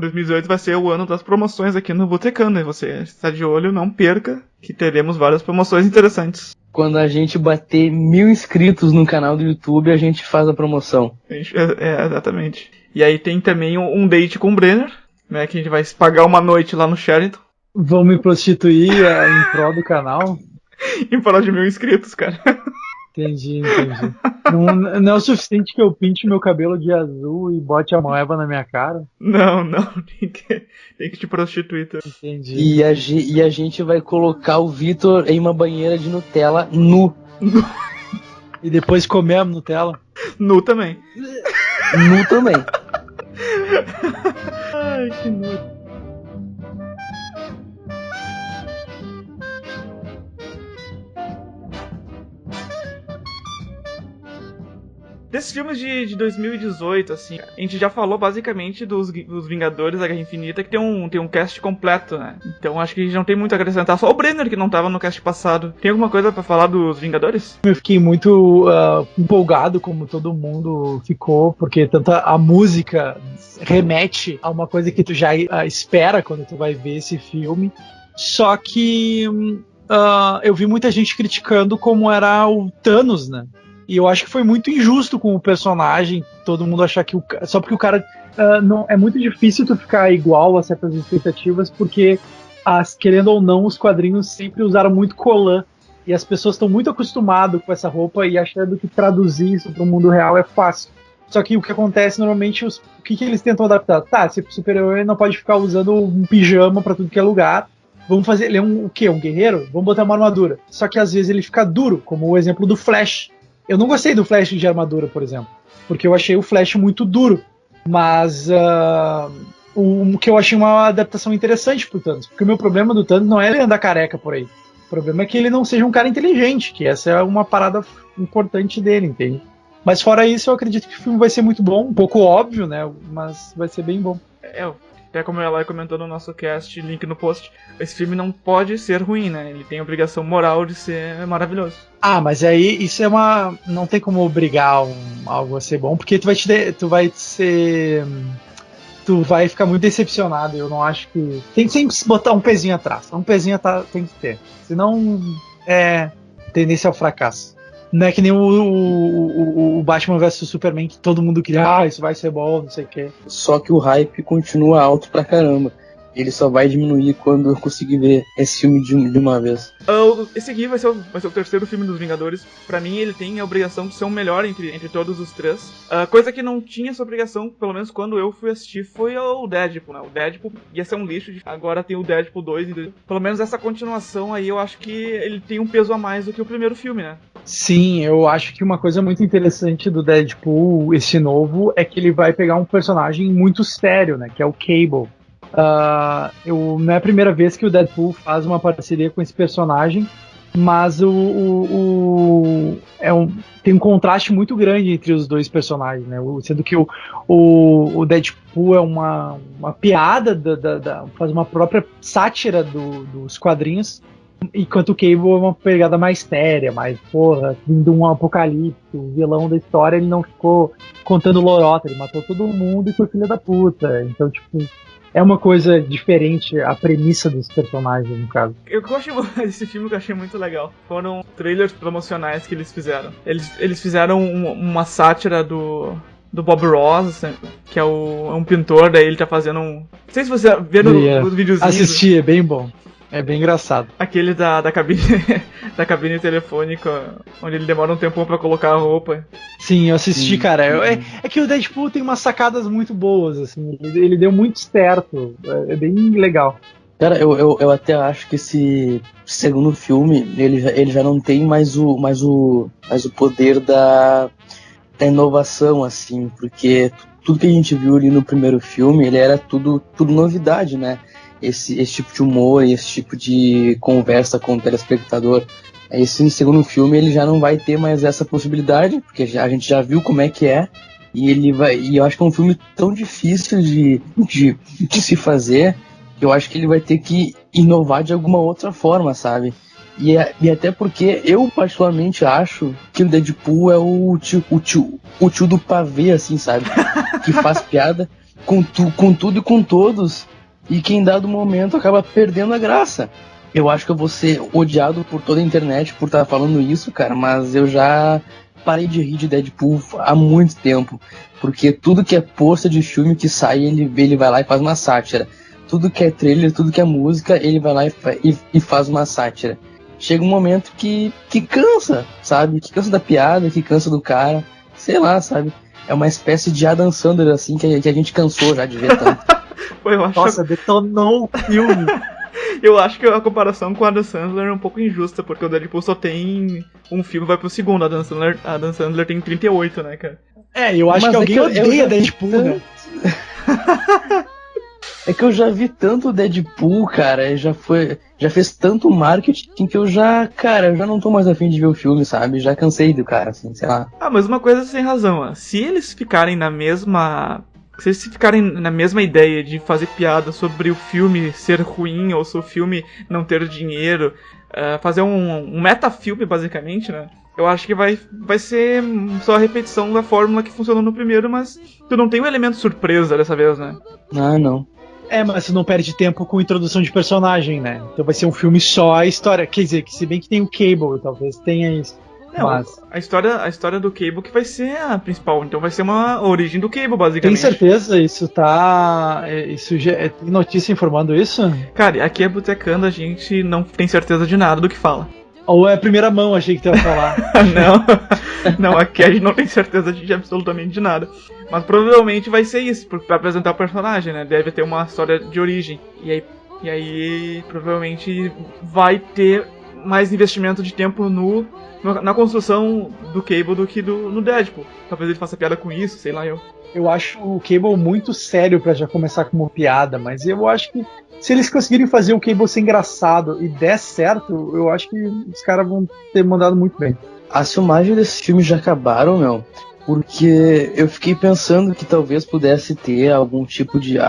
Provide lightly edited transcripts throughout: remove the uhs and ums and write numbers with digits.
2018 vai ser o ano das promoções aqui no Botecando, e você está de olho, não perca, que teremos várias promoções interessantes. Quando a gente bater 1000 inscritos no canal do YouTube, a gente faz a promoção. Exatamente. E aí tem também um date com o Brenner, né, que a gente vai pagar uma noite lá no Sheraton. Vão me prostituir em prol do canal? Em prol de 1000 inscritos, cara. Entendi. Não é o suficiente que eu pinte meu cabelo de azul e bote a moeba na minha cara? Não, tem que te prostituir também. Entendi. E a gente vai colocar o Vitor em uma banheira de Nutella nu. E depois comer a Nutella? Nu também. Nu também. Ai, que nojo. Desses filmes de 2018, assim, a gente já falou basicamente dos Vingadores da Guerra Infinita, que tem um cast completo, né? Então acho que a gente não tem muito a acrescentar. Só o Brenner, que não tava no cast passado. Tem alguma coisa pra falar dos Vingadores? Eu fiquei muito empolgado, como todo mundo ficou, porque tanta a música remete a uma coisa que tu já espera quando tu vai ver esse filme. Só que eu vi muita gente criticando como era o Thanos, né? E eu acho que foi muito injusto com o personagem, todo mundo achar que só porque o cara não é muito difícil tu ficar igual a certas expectativas, porque querendo ou não, os quadrinhos sempre usaram muito colã, e as pessoas estão muito acostumadas com essa roupa e achando que traduzir isso para o mundo real é fácil. Só que o que acontece normalmente, o que eles tentam adaptar? Tá, se o super-herói não pode ficar usando um pijama para tudo que é lugar, vamos fazer ele o quê? Um guerreiro? Vamos botar uma armadura. Só que às vezes ele fica duro, como o exemplo do Flash. Eu não gostei do Flash de armadura, por exemplo, porque eu achei o Flash muito duro, mas o que eu achei uma adaptação interessante pro Thanos, porque o meu problema do Thanos não é ele andar careca por aí, o problema é que ele não seja um cara inteligente, que essa é uma parada importante dele, entende? Mas fora isso, eu acredito que o filme vai ser muito bom, um pouco óbvio, né, mas vai ser bem bom. Até como a Eloy comentou no nosso cast, link no post, esse filme não pode ser ruim, né? Ele tem a obrigação moral de ser maravilhoso. Ah, mas aí isso é não tem como obrigar algo a ser bom, porque tu vai ficar muito decepcionado. Eu não acho que... Tem que sempre botar um pezinho atrás. Um pezinho tem que ter. Senão é tendência ao fracasso. Não é que nem o Batman vs Superman, que todo mundo queria, isso vai ser bom, não sei o quê. Só que o hype continua alto pra caramba. Ele só vai diminuir quando eu conseguir ver esse filme de uma vez. Esse aqui vai ser o terceiro filme dos Vingadores. Pra mim, ele tem a obrigação de ser o melhor entre todos os três. Coisa que não tinha essa obrigação, pelo menos quando eu fui assistir, foi o Deadpool, né? O Deadpool ia ser um lixo. Agora tem o Deadpool 2. Pelo menos essa continuação aí, eu acho que ele tem um peso a mais do que o primeiro filme, né? Sim, eu acho que uma coisa muito interessante do Deadpool, esse novo, é que ele vai pegar um personagem muito sério, né? Que é o Cable. Não é a primeira vez que o Deadpool faz uma parceria com esse personagem, mas tem um contraste muito grande entre os dois personagens, né? Sendo que o Deadpool é uma piada, faz uma própria sátira dos quadrinhos, enquanto o Cable é uma pegada mais séria, mais, vindo um apocalipse, o vilão da história, ele não ficou contando lorota, ele matou todo mundo e foi filho da puta. Então, tipo, é uma coisa diferente a premissa dos personagens, no caso. Eu gosto desse filme, que eu achei muito legal. Foram trailers promocionais que eles fizeram. Eles fizeram uma sátira do Bob Ross, que é um pintor, daí ele tá fazendo Não sei se você vê nos videozinhos. Assisti, é bem bom. É bem engraçado. Aquele da cabine da cabine telefônica, onde ele demora um tempão pra colocar a roupa. Sim, eu assisti, cara. É que o Deadpool tem umas sacadas muito boas, assim. Ele deu muito certo. É bem legal. Cara, eu até acho que esse segundo filme, ele já não tem mais o poder da inovação, assim, porque tudo que a gente viu ali no primeiro filme, ele era tudo novidade, né? Esse tipo de humor, esse tipo de conversa com o telespectador. Esse segundo filme ele já não vai ter mais essa possibilidade, porque a gente já viu como é que é, e eu acho que é um filme tão difícil de se fazer, que eu acho que ele vai ter que inovar de alguma outra forma, sabe? E até porque eu particularmente acho que o Deadpool é o tio do pavê, assim, sabe? Que faz piada. com tudo e com todos, e que em dado momento acaba perdendo a graça. Eu acho que eu vou ser odiado por toda a internet por estar falando isso, cara, mas eu já parei de rir de Deadpool há muito tempo, porque tudo que é pôster de filme que sai, ele vai lá e faz uma sátira. Tudo que é trailer, tudo que é música, ele vai lá e faz uma sátira. Chega um momento que cansa, sabe? Que cansa da piada, que cansa do cara, sei lá, sabe? É uma espécie de Adam Sandler, assim, que a gente cansou já de ver tanto. Pô, eu acho Nossa, detonou o filme. Eu acho que a comparação com o Adam Sandler é um pouco injusta, porque o Deadpool só tem um filme, vai pro segundo. Adam Sandler tem 38, né, cara? Eu acho que alguém odeia Deadpool, né? É que eu já vi tanto Deadpool, cara, já fez tanto marketing que eu já não tô mais afim de ver o filme, sabe? Já cansei do cara, assim, sei lá. Ah, mas uma coisa sem razão, ó. Se eles ficarem na mesma ideia de fazer piada sobre o filme ser ruim ou se o filme não ter dinheiro, fazer um metafilme, basicamente, né? Eu acho que vai ser só a repetição da fórmula que funcionou no primeiro, mas tu não tem um elemento surpresa dessa vez, né? Ah, não. Mas você não perde tempo com introdução de personagem, né? Então vai ser um filme só a história. Quer dizer, que se bem que tem o Cable, talvez tenha isso. Mas a história do Cable que vai ser a principal, então vai ser uma origem do Cable, basicamente. Tem certeza? Isso já tem notícia informando isso? Cara, aqui é Botecando, a gente não tem certeza de nada do que fala. Ou é primeira mão, achei que tu ia falar. Não, aqui a gente não tem certeza de absolutamente nada. Mas provavelmente vai ser isso, pra apresentar o personagem, né? Deve ter uma história de origem. E aí provavelmente vai ter mais investimento de tempo na construção do Cable do que no Deadpool. Talvez ele faça piada com isso, sei lá eu. Eu acho o Cable muito sério pra já começar como piada, mas eu acho que se eles conseguirem fazer o Cable ser engraçado e der certo, eu acho que os caras vão ter mandado muito bem. As filmagens desse filme já acabaram, meu, porque eu fiquei pensando que talvez pudesse ter algum tipo de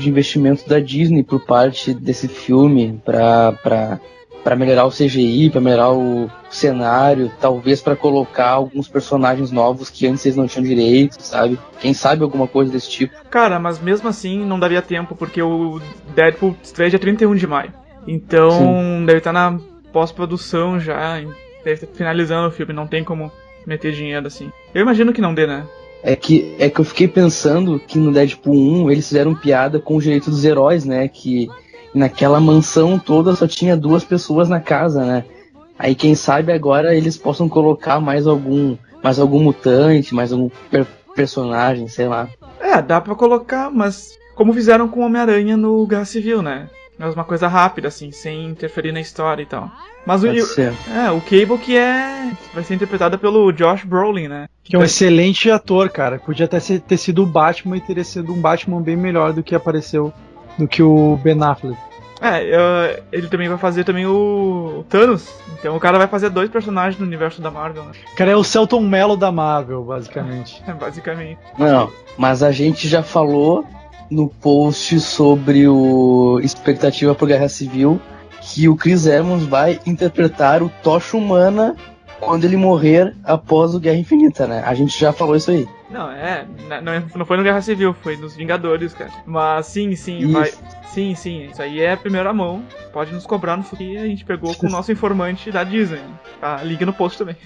investimento da Disney por parte desse filme pra melhorar o CGI, pra melhorar o cenário, talvez pra colocar alguns personagens novos que antes eles não tinham direito, sabe? Quem sabe alguma coisa desse tipo. Cara, mas mesmo assim não daria tempo, porque o Deadpool estreia dia 31 de maio. Então Sim. Deve estar na pós-produção já, deve estar finalizando o filme, não tem como meter dinheiro assim. Eu imagino que não dê, né? É que eu fiquei pensando que no Deadpool 1 eles fizeram piada com o direito dos heróis, né? Que naquela mansão toda só tinha 2 pessoas na casa, né? Aí quem sabe agora eles possam colocar mais algum mutante, mais algum personagem, sei lá. Dá pra colocar, mas como fizeram com o Homem-Aranha no Guerra Civil, né? É uma coisa rápida, assim, sem interferir na história e tal. Mas o Cable que vai ser interpretado pelo Josh Brolin, né? Que é um excelente ator, cara. Podia ter sido o Batman e teria sido um Batman bem melhor do que apareceu do que o Ben Affleck. Ele também vai fazer o Thanos. Então o cara vai fazer 2 personagens no universo da Marvel, né? O cara é o Celton Mello da Marvel, basicamente. Basicamente. Não, mas a gente já falou no post sobre o expectativa pro Guerra Civil que o Chris Evans vai interpretar o Tocha Humana quando ele morrer após o Guerra Infinita, né? A gente já falou isso aí. Não foi no Guerra Civil, foi nos Vingadores, cara. Mas sim, vai. Sim, isso aí é a primeira mão. Pode nos cobrar no que a gente pegou com o nosso informante da Disney. Tá? Liga no post também.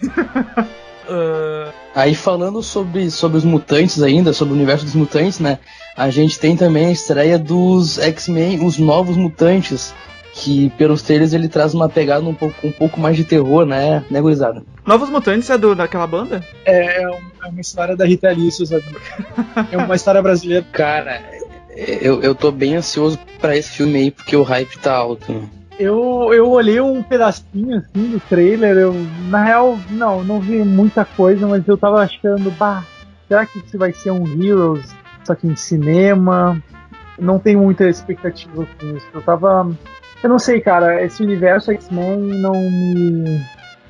Aí falando sobre os mutantes ainda, sobre o universo dos mutantes, né? A gente tem também a estreia dos X-Men, os Novos Mutantes, que pelos trailers ele traz uma pegada um pouco mais de terror, né, gurizada? Novos Mutantes é daquela banda? É uma história da Rita Lee, sabe? É uma história brasileira. Cara, eu tô bem ansioso pra esse filme aí, porque o hype tá alto, né? Eu olhei um pedacinho assim do trailer, na real não vi muita coisa, mas eu tava achando, será que isso vai ser um Heroes, só que em cinema? Não tenho muita expectativa com isso. Eu não sei, cara, esse universo X-Men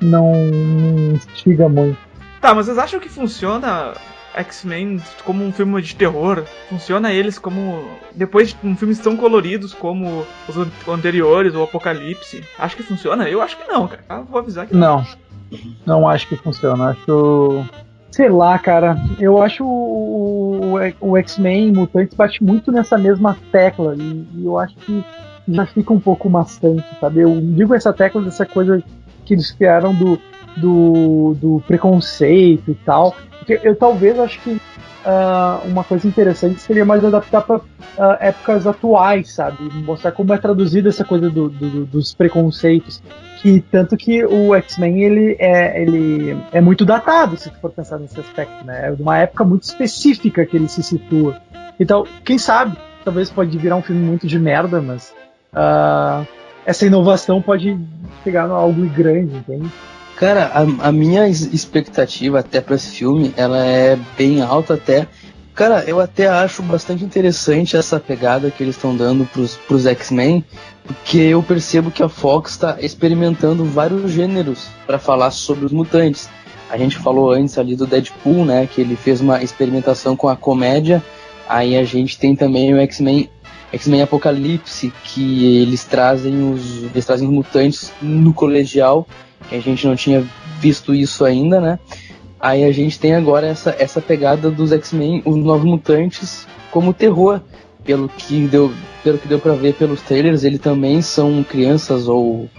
não me instiga muito. Tá, mas vocês acham que funciona X-Men como um filme de terror? Funciona eles como... Depois de filmes tão coloridos como os anteriores, o Apocalipse? Acho que funciona? Eu acho que não, cara. Vou avisar que não acho que funciona. Acho Sei lá, cara, eu acho o X-Men Mutantes bate muito nessa mesma tecla e eu acho que já fica um pouco maçante, sabe? Eu digo essa tecla dessa coisa que eles criaram do preconceito e tal. Eu talvez acho que uma coisa interessante seria mais adaptar para épocas atuais, sabe? Mostrar como é traduzida essa coisa dos preconceitos. Que tanto que o X-Men ele é muito datado, se tu for pensar nesse aspecto, né? É uma época muito específica que ele se situa. Então, quem sabe, talvez pode virar um filme muito de merda, mas essa inovação pode chegar a algo grande, entende? Cara, a minha expectativa até pra esse filme, ela é bem alta até. Cara, eu até acho bastante interessante essa pegada que eles estão dando pros X-Men, porque eu percebo que a Fox está experimentando vários gêneros para falar sobre os mutantes. A gente falou antes ali do Deadpool, né, que ele fez uma experimentação com a comédia. Aí a gente tem também o X-Men Apocalipse, que eles trazem os mutantes no colegial, que a gente não tinha visto isso ainda, né? Aí a gente tem agora essa pegada dos X-Men, os Novos Mutantes, como terror. Pelo que deu pra ver pelos trailers, eles também são crianças ou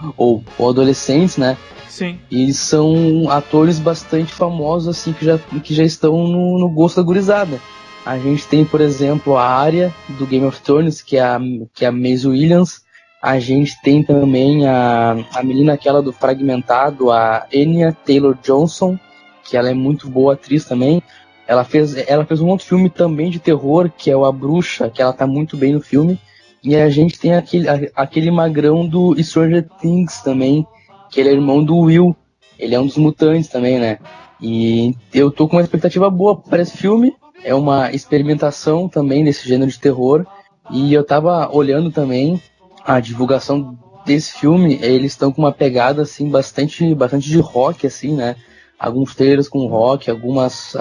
adolescentes, né? Sim. E são atores bastante famosos, assim, que já estão no gosto da gurizada. A gente tem, por exemplo, a Arya, do Game of Thrones, que é a Maisie Williams. A gente tem também a menina aquela do Fragmentado, a Anya Taylor-Johnson, que ela é muito boa atriz também. Ela fez um outro filme também de terror, que é o A Bruxa, que ela tá muito bem no filme. E a gente tem aquele magrão do Stranger Things também, que ele é irmão do Will. Ele é um dos mutantes também, né? E eu tô com uma expectativa boa para esse filme. É uma experimentação também desse gênero de terror. E eu tava olhando também a divulgação desse filme. Eles estão com uma pegada assim bastante de rock, assim, né? Alguns trailers com rock, algumas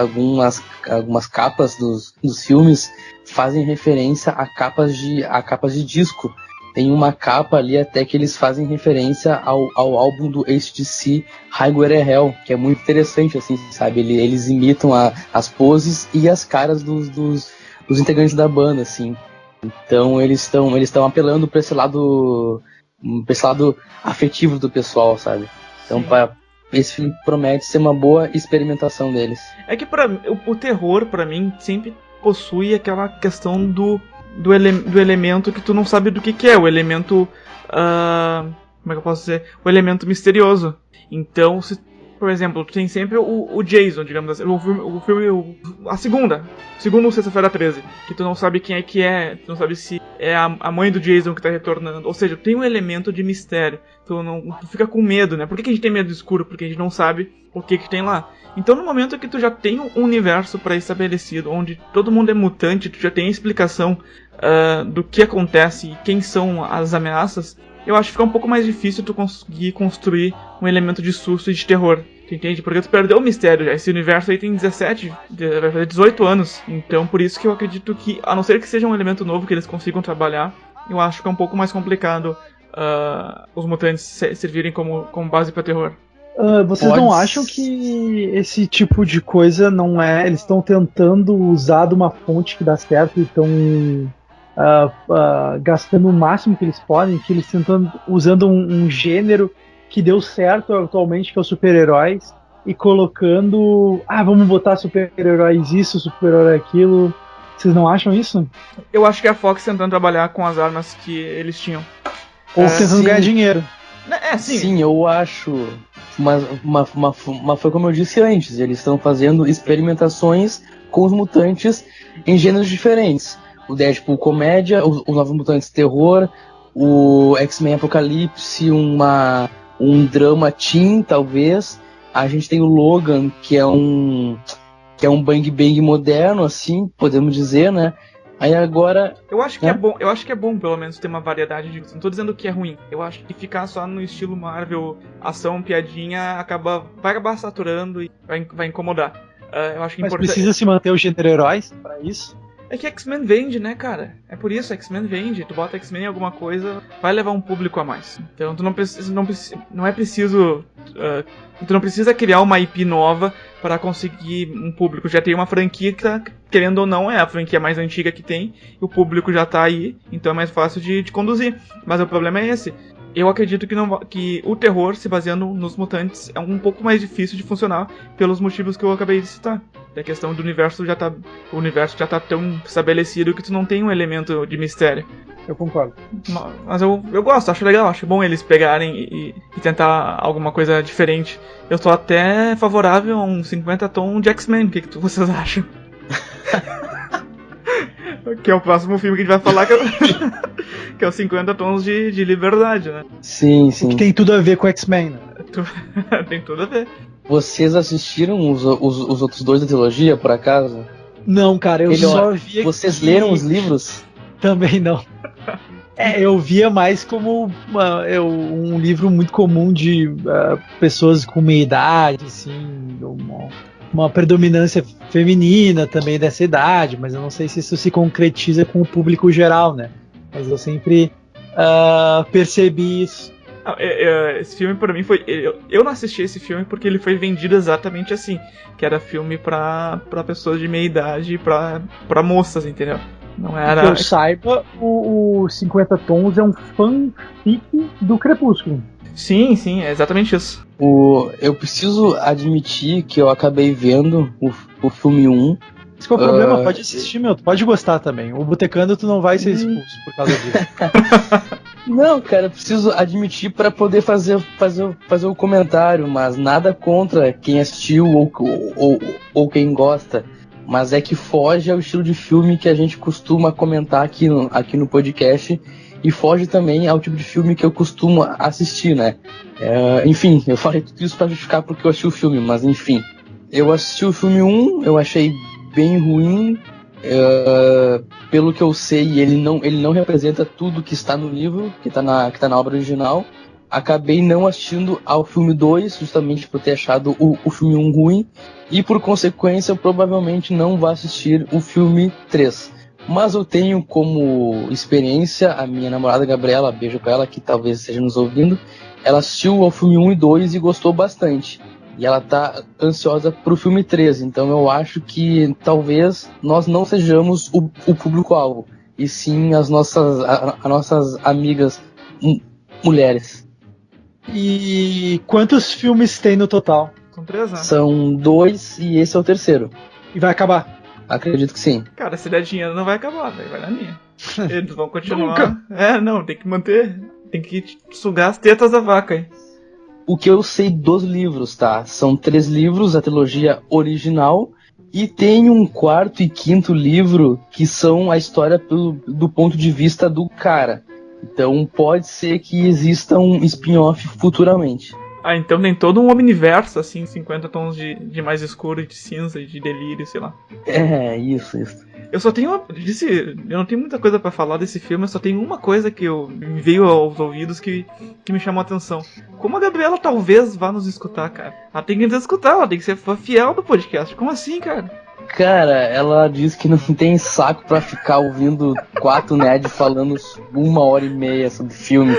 capas dos filmes fazem referência a capas de disco. Tem uma capa ali até que eles fazem referência ao álbum do AC/DC, Highway to Hell, que é muito interessante, assim, sabe? Eles imitam as poses e as caras dos integrantes da banda, assim. Então eles estão apelando para esse lado afetivo do pessoal, sabe? Então esse filme promete ser uma boa experimentação deles. É que o terror, pra mim, sempre possui aquela questão do elemento que tu não sabe do que é, o elemento... como é que eu posso dizer? O elemento misterioso. Então, por exemplo, tu tem sempre o Jason, digamos assim, o filme, a segundo Sexta-feira 13, que tu não sabe quem é, tu não sabe se é a mãe do Jason que tá retornando, ou seja, tem um elemento de mistério, tu fica com medo, né? Por que a gente tem medo do escuro? Porque a gente não sabe o que tem lá. Então no momento que tu já tem um universo pré-estabelecido, onde todo mundo é mutante, tu já tem a explicação do que acontece e quem são as ameaças, eu acho que fica um pouco mais difícil tu conseguir construir um elemento de susto e de terror. Tu entende? Porque tu perdeu o mistério já. Esse universo aí tem 18 anos. Então por isso que eu acredito que, a não ser que seja um elemento novo que eles consigam trabalhar, eu acho que é um pouco mais complicado os mutantes servirem como base pra terror. Vocês não acham que esse tipo de coisa não é... Eles estão tentando usar de uma fonte que dá certo e estão... gastando o máximo que eles podem, que eles tentando usando um gênero que deu certo atualmente, que é os super-heróis, e colocando, vamos botar super-heróis isso, super-herói aquilo. Vocês não acham isso? Eu acho que é a Fox tentando trabalhar com as armas que eles tinham. Ou tentando ganhar dinheiro. Sim. Sim, eu acho. Mas foi como eu disse antes, eles estão fazendo experimentações com os mutantes em gêneros diferentes. O Deadpool comédia, os Novos Mutantes terror, o X-Men Apocalipse, um drama teen, talvez. A gente tem o Logan, que é um bang bang moderno, assim, podemos dizer, né? Aí agora... Eu acho que é bom, pelo menos, ter uma variedade de... Não tô dizendo que é ruim. Eu acho que ficar só no estilo Marvel, ação, piadinha, vai acabar saturando e vai incomodar. Eu acho que Mas precisa se manter os gênero heróis pra isso? É que X-Men vende, né, cara? É por isso, X-Men vende. Tu bota X-Men em alguma coisa, vai levar um público a mais. Então tu não é preciso tu não precisa criar uma IP nova para conseguir um público. Já tem uma franquia que tá, querendo ou não, é a franquia mais antiga que tem, e o público já tá aí, então é mais fácil de conduzir. Mas o problema é esse. Eu acredito que o terror, se baseando nos mutantes, é um pouco mais difícil de funcionar pelos motivos que eu acabei de citar. A questão do universo o universo já tá tão estabelecido que tu não tem um elemento de mistério. Eu concordo. Mas eu gosto, acho legal, acho bom eles pegarem e tentar alguma coisa diferente. Eu tô até favorável a um 50 tons de X-Men, o que vocês acham? Que é o próximo filme que a gente vai falar, que é o 50 tons de liberdade, né? Sim, sim. Que tem tudo a ver com X-Men, né? Tem tudo a ver. Vocês assistiram os outros dois da trilogia, por acaso? Não, cara, eu só via. Vocês leram os livros? Também não. Eu via mais como um livro muito comum de pessoas com meia idade, assim, uma predominância feminina também dessa idade, mas eu não sei se isso se concretiza com o público geral, né? Mas eu sempre percebi isso. Esse filme pra mim foi... Eu não assisti esse filme porque ele foi vendido exatamente assim, que era filme pra pessoas de meia idade e pra moças, entendeu? Não era... Que eu saiba, o 50 Tons é um fanfic do Crepúsculo. Sim, é exatamente isso. Eu preciso admitir que eu acabei vendo o filme 1. Esse que é o problema, pode assistir, tu pode gostar também. O Botecando tu não vai ser expulso por causa disso. Não, cara, eu preciso admitir para poder fazer o comentário, mas nada contra quem assistiu ou quem gosta. Mas é que foge ao estilo de filme que a gente costuma comentar aqui no podcast, e foge também ao tipo de filme que eu costumo assistir, né? Enfim, eu falei tudo isso pra justificar porque eu assisti o filme, mas enfim. Eu assisti o filme 1, eu achei bem ruim. Pelo que eu sei, ele não representa tudo que está no livro, que tá na obra original. Acabei não assistindo ao filme 2, justamente por ter achado o filme 1 ruim, e por consequência eu provavelmente não vou assistir o filme 3. Mas eu tenho como experiência a minha namorada Gabriela, beijo pra ela que talvez esteja nos ouvindo. Ela assistiu ao filme 1 e 2 e gostou bastante, e ela tá ansiosa pro filme 3, então eu acho que talvez nós não sejamos o público-alvo, e sim as nossas amigas mulheres. E quantos filmes tem no total? São 3, né? São 2 e esse é o terceiro. E vai acabar? Acredito que sim. Cara, se der dinheiro não vai acabar, vai na minha. Eles vão continuar. Não, tem que manter. Tem que sugar as tetas da vaca aí. O que eu sei dos livros, tá? São 3 livros, a trilogia original, e tem um 4º e 5º livro que são a história do ponto de vista do cara. Então pode ser que exista um spin-off futuramente. Então tem todo um omniverso, assim, 50 tons de mais escuro, de cinza, de delírio, sei lá. Isso. Eu só tenho eu não tenho muita coisa pra falar desse filme, eu só tenho uma coisa que me veio aos ouvidos que me chamou a atenção. Como a Gabriela talvez vá nos escutar, cara. Ela tem que nos escutar, ela tem que ser fiel do podcast. Como assim, cara? Cara, ela diz que não tem saco pra ficar ouvindo 4 nerds falando 1h30 sobre filme.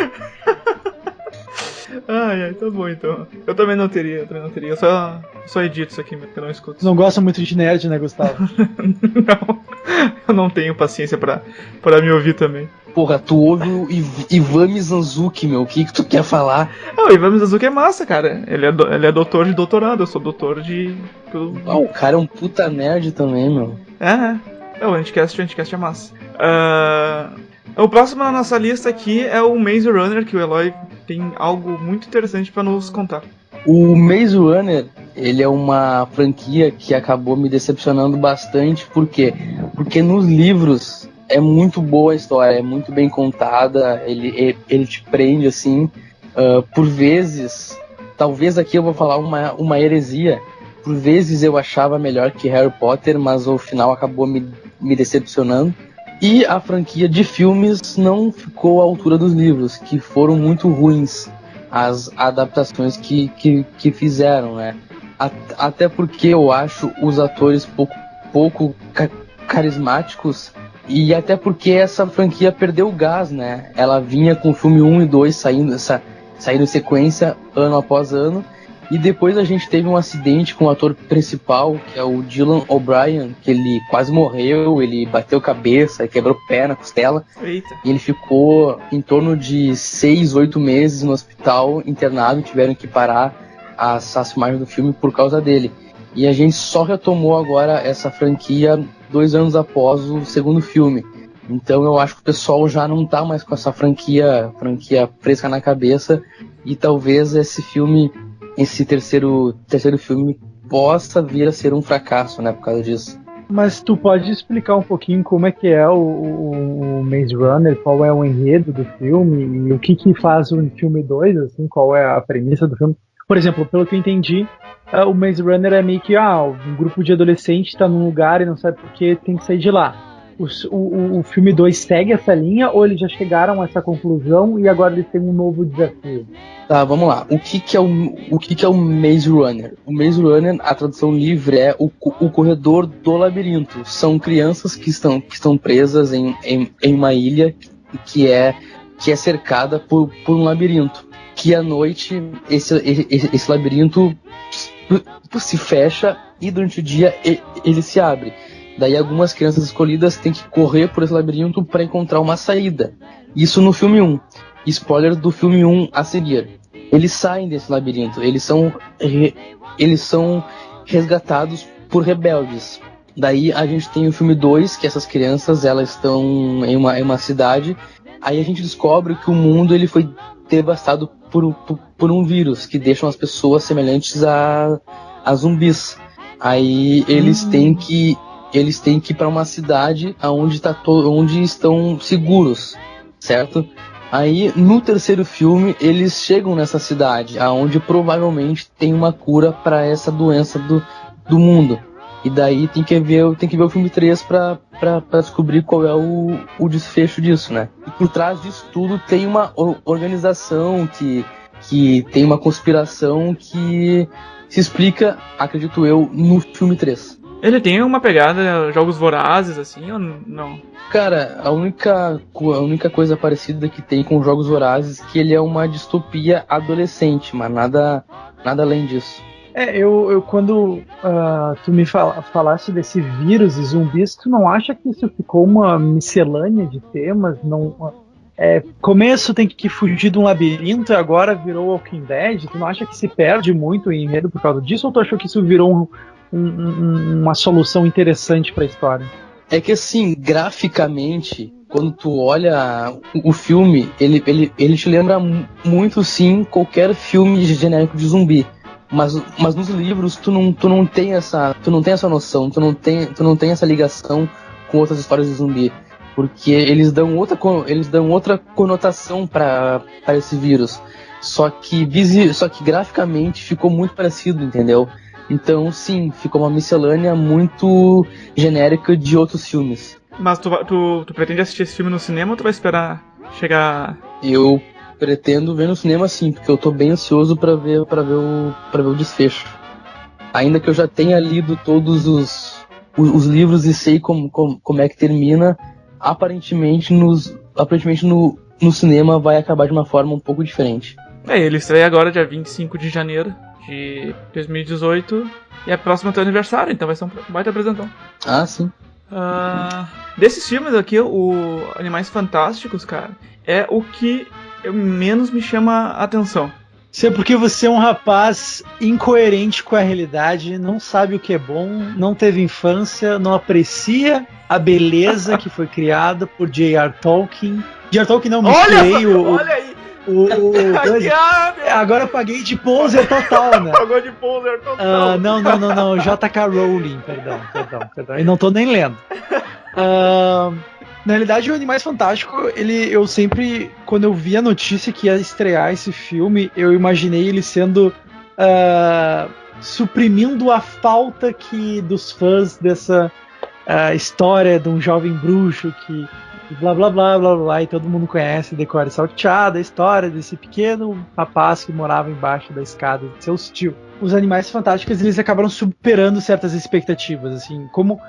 Ai, tá bom então. Eu também não teria. Eu só edito isso aqui, porque eu não escuto. Não gosta muito de nerd, né, Gustavo? Não, eu não tenho paciência pra me ouvir também. Porra, tu ouve o Ivan Mizanzuki, meu, o que tu quer falar? O Ivan Mizanzuki é massa, cara. Ele é doutor de doutorado, eu sou doutor de... O cara é um puta nerd também, meu. O Anticast é massa. O próximo na nossa lista aqui é o Maze Runner, que o Eloy tem algo muito interessante pra nos contar. O Maze Runner, ele é uma franquia que acabou me decepcionando bastante. Por quê? Porque nos livros é muito boa a história, é muito bem contada, ele te prende assim. Por vezes, talvez aqui eu vou falar uma heresia, por vezes eu achava melhor que Harry Potter, mas o final acabou me decepcionando. E a franquia de filmes não ficou à altura dos livros, que foram muito ruins as adaptações que fizeram, né? Até porque eu acho os atores pouco carismáticos, e até porque essa franquia perdeu o gás, né? Ela vinha com o filme 1 e 2 saindo em sequência, ano após ano, E depois a gente teve um acidente com o ator principal, que é o Dylan O'Brien, que ele quase morreu, ele bateu cabeça, quebrou perna, costela. Eita. E ele ficou em torno de 6, 8 meses no hospital, internado, tiveram que parar as filmagens do filme por causa dele. E a gente só retomou agora essa franquia 2 anos após o segundo filme. Então eu acho que o pessoal já não tá mais com essa franquia fresca na cabeça, e talvez esse terceiro filme possa vir a ser um fracasso, né, por causa disso. Mas tu pode explicar um pouquinho como é que é o Maze Runner, qual é o enredo do filme e o que faz o filme 2, assim, qual é a premissa do filme? Por exemplo, pelo que eu entendi, o Maze Runner é meio que um grupo de adolescentes está num lugar e não sabe por que tem que sair de lá. O filme 2 segue essa linha, ou eles já chegaram a essa conclusão e agora eles têm um novo desafio? Tá, vamos lá. O que é o Maze Runner? O Maze Runner, a tradução livre, é o corredor do labirinto. São crianças que estão presas em uma ilha que é cercada por um labirinto. Que à noite esse labirinto se fecha e durante o dia ele se abre. Daí algumas crianças escolhidas têm que correr por esse labirinto para encontrar uma saída. Isso no filme 1. Spoiler do filme 1 a seguir. Eles saem desse labirinto. Eles são resgatados por rebeldes. Daí a gente tem o filme 2, que essas crianças elas estão em uma cidade. Aí a gente descobre que o mundo ele foi devastado por um vírus que deixam as pessoas semelhantes a zumbis. Aí eles têm que ir para uma cidade onde estão seguros, certo? Aí no terceiro filme eles chegam nessa cidade, aonde provavelmente tem uma cura para essa doença do mundo. E daí tem que ver o filme 3 para descobrir qual é o desfecho disso, né? E por trás disso tudo tem uma organização que tem uma conspiração que se explica, acredito eu, no filme 3. Ele tem uma pegada Jogos Vorazes, assim, ou não? Cara, a única coisa parecida que tem com Jogos Vorazes é que ele é uma distopia adolescente, mas nada além disso. Eu quando tu me falaste desse vírus e zumbis, tu não acha que isso ficou uma miscelânea de temas? Começo tem que fugir de um labirinto e agora virou Walking Dead? Tu não acha que se perde muito em enredo por causa disso, ou tu achou que isso virou uma solução interessante para a história? É que assim, graficamente, quando tu olha o filme, ele te lembra muito, sim, qualquer filme genérico de zumbi. Mas nos livros tu não tem essa noção, tu não tem essa ligação com outras histórias de zumbi, porque eles dão outra conotação para esse vírus. Só que graficamente ficou muito parecido, entendeu? Então, sim, ficou uma miscelânea muito genérica de outros filmes. Mas tu pretende assistir esse filme no cinema ou tu vai esperar chegar... Eu pretendo ver no cinema, sim, porque eu tô bem ansioso pra ver o desfecho. Ainda que eu já tenha lido todos os livros e sei como é que termina, aparentemente no cinema vai acabar de uma forma um pouco diferente. Ele estreia agora dia 25 de janeiro de 2018 e é próximo ao teu aniversário, então vai ser um baita apresentão. Ah, sim. Desses filmes aqui, o Animais Fantásticos, cara, é o que menos me chama a atenção. Isso é porque você é um rapaz incoerente com a realidade, não sabe o que é bom, não teve infância, não aprecia a beleza que foi criada por J.R. Tolkien. J.R. Tolkien não, misturei olha aí! Agora eu paguei de poser total, né? Pagou de poser total. Não, J.K. Rowling, perdão. E não tô nem lendo. Na realidade, o Animais Fantásticos, eu sempre, quando eu vi a notícia que ia estrear esse filme, eu imaginei ele sendo suprimindo a falta dos fãs dessa história de um jovem bruxo que blá blá blá blá blá, e todo mundo conhece, decora salteada, a história desse pequeno rapaz que morava embaixo da escada de seu tio. Os Animais Fantásticos, eles acabaram superando certas expectativas, assim, como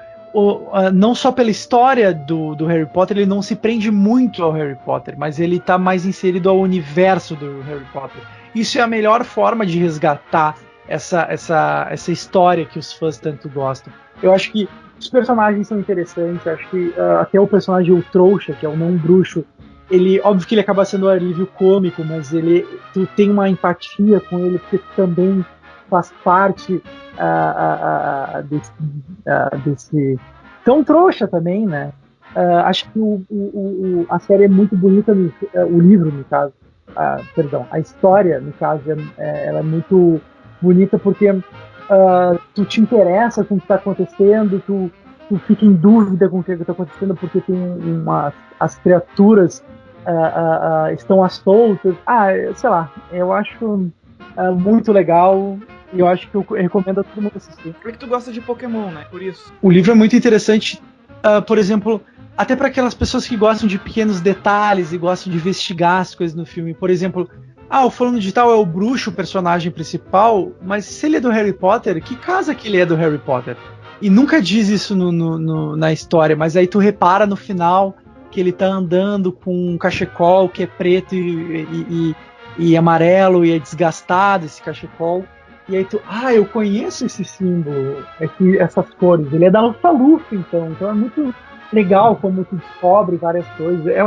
não só pela história do Harry Potter, ele não se prende muito ao Harry Potter, mas ele está mais inserido ao universo do Harry Potter. Isso é a melhor forma de resgatar essa história que os fãs tanto gostam. Eu acho que os personagens são interessantes, acho que até o personagem o trouxa, que é o não bruxo, ele, óbvio que ele acaba sendo um alívio cômico, mas tu tem uma empatia com ele, porque tu também faz parte desse tão trouxa também, né? Acho que a série é muito bonita, o livro, no caso, a história, no caso, ela é muito bonita porque tu te interessa com o que está acontecendo, tu fica em dúvida com o que está acontecendo, porque tem as criaturas estão às soltas. Sei lá, eu acho muito legal. E eu acho que eu recomendo a todo mundo assistir. Porque tu gosta de Pokémon, né? Por isso. O livro é muito interessante, por exemplo, até para aquelas pessoas que gostam de pequenos detalhes e gostam de investigar as coisas no filme. Por exemplo, o fulano de tal é o bruxo, o personagem principal, mas se ele é do Harry Potter, que casa que ele é do Harry Potter? E nunca diz isso na história, mas aí tu repara no final que ele tá andando com um cachecol que é preto e amarelo e é desgastado esse cachecol. E aí eu conheço esse símbolo, essas cores. Ele é da Lufa-Lufa, então é muito legal como tu descobre várias coisas. É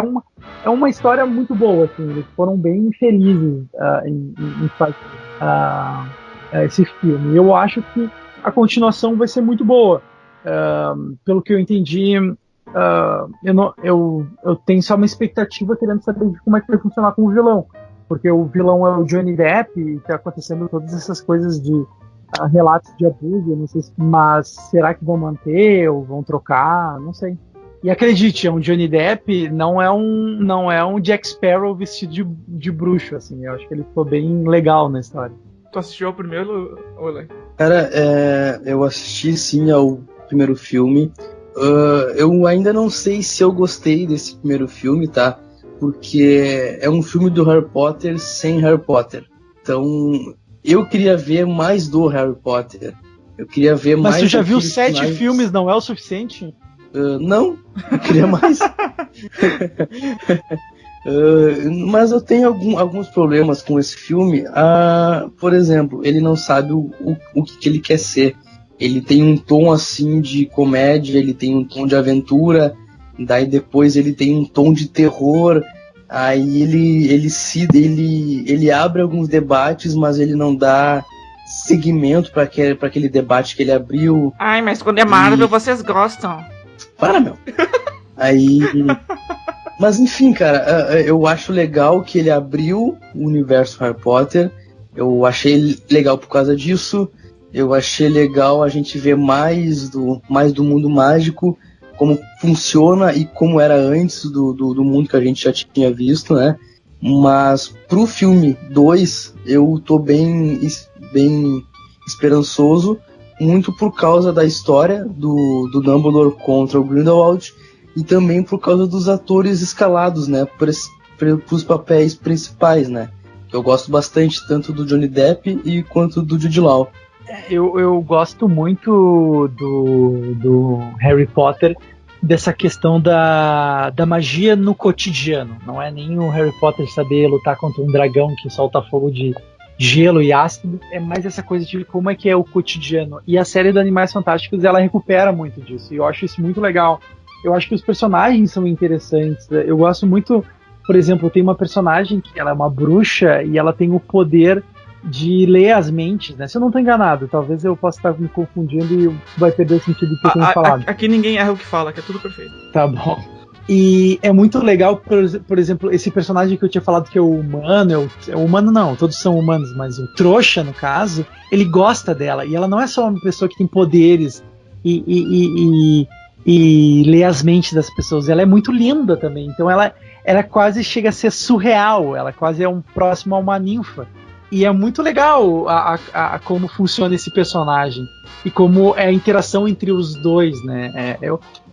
uma história muito boa, assim. Eles foram bem felizes em fazer esse filme. Eu acho que a continuação vai ser muito boa. Pelo que eu entendi, eu tenho só uma expectativa querendo saber de como é que vai funcionar com o vilão. Porque o vilão é o Johnny Depp e tá acontecendo todas essas coisas de relatos de abuso, eu não sei mas será que vão manter ou vão trocar? Não sei. E acredite, é um Johnny Depp, não é um Jack Sparrow vestido de bruxo, assim. Eu acho que ele ficou bem legal na história. Tu assistiu ao primeiro, Olen? Cara, eu assisti sim ao primeiro filme. Eu ainda não sei se eu gostei desse primeiro filme, tá? Porque é um filme do Harry Potter sem Harry Potter. Então, eu queria ver mais do Harry Potter. Eu queria ver mais... Mas tu já viu 7 filmes, não é o suficiente? Não, eu queria mais. Mas eu tenho alguns problemas com esse filme. Por exemplo, ele não sabe o que ele quer ser. Ele tem um tom assim de comédia, ele tem um tom de aventura... Daí depois ele tem um tom de terror, aí ele abre alguns debates, mas ele não dá seguimento para aquele debate que ele abriu. Ai, mas quando é Marvel vocês gostam. Para, meu. Aí... Mas enfim, cara, eu acho legal que ele abriu o universo Harry Potter, eu achei legal por causa disso, eu achei legal a gente ver mais do mundo mágico, como funciona e como era antes do mundo que a gente já tinha visto, né? Mas pro filme 2 eu tô bem esperançoso, muito por causa da história do Dumbledore contra o Grindelwald e também por causa dos atores escalados, né? Pros papéis principais, né? Que eu gosto bastante tanto do Johnny Depp quanto do Jude Law. Eu gosto muito do Harry Potter, dessa questão da magia no cotidiano. Não é nem o Harry Potter saber lutar contra um dragão que solta fogo de gelo e ácido, é mais essa coisa de como é que é o cotidiano. E a série dos Animais Fantásticos, ela recupera muito disso, e eu acho isso muito legal. Eu acho que os personagens são interessantes. Eu gosto muito, por exemplo, tem uma personagem que ela é uma bruxa e ela tem o poder de ler as mentes, né? Se eu não estou enganado, talvez eu possa estar me confundindo e vai perder o sentido do que eu tenho falado. Aqui ninguém erra o que fala, que é tudo perfeito. Tá bom. E é muito legal, por exemplo, esse personagem que eu tinha falado que é o humano, humano não, todos são humanos, mas o trouxa, no caso, ele gosta dela, e ela não é só uma pessoa que tem poderes e lê as mentes das pessoas, ela é muito linda também, então ela quase chega a ser surreal, ela quase é um próximo a uma ninfa. E é muito legal como funciona esse personagem e como é a interação entre os dois, né?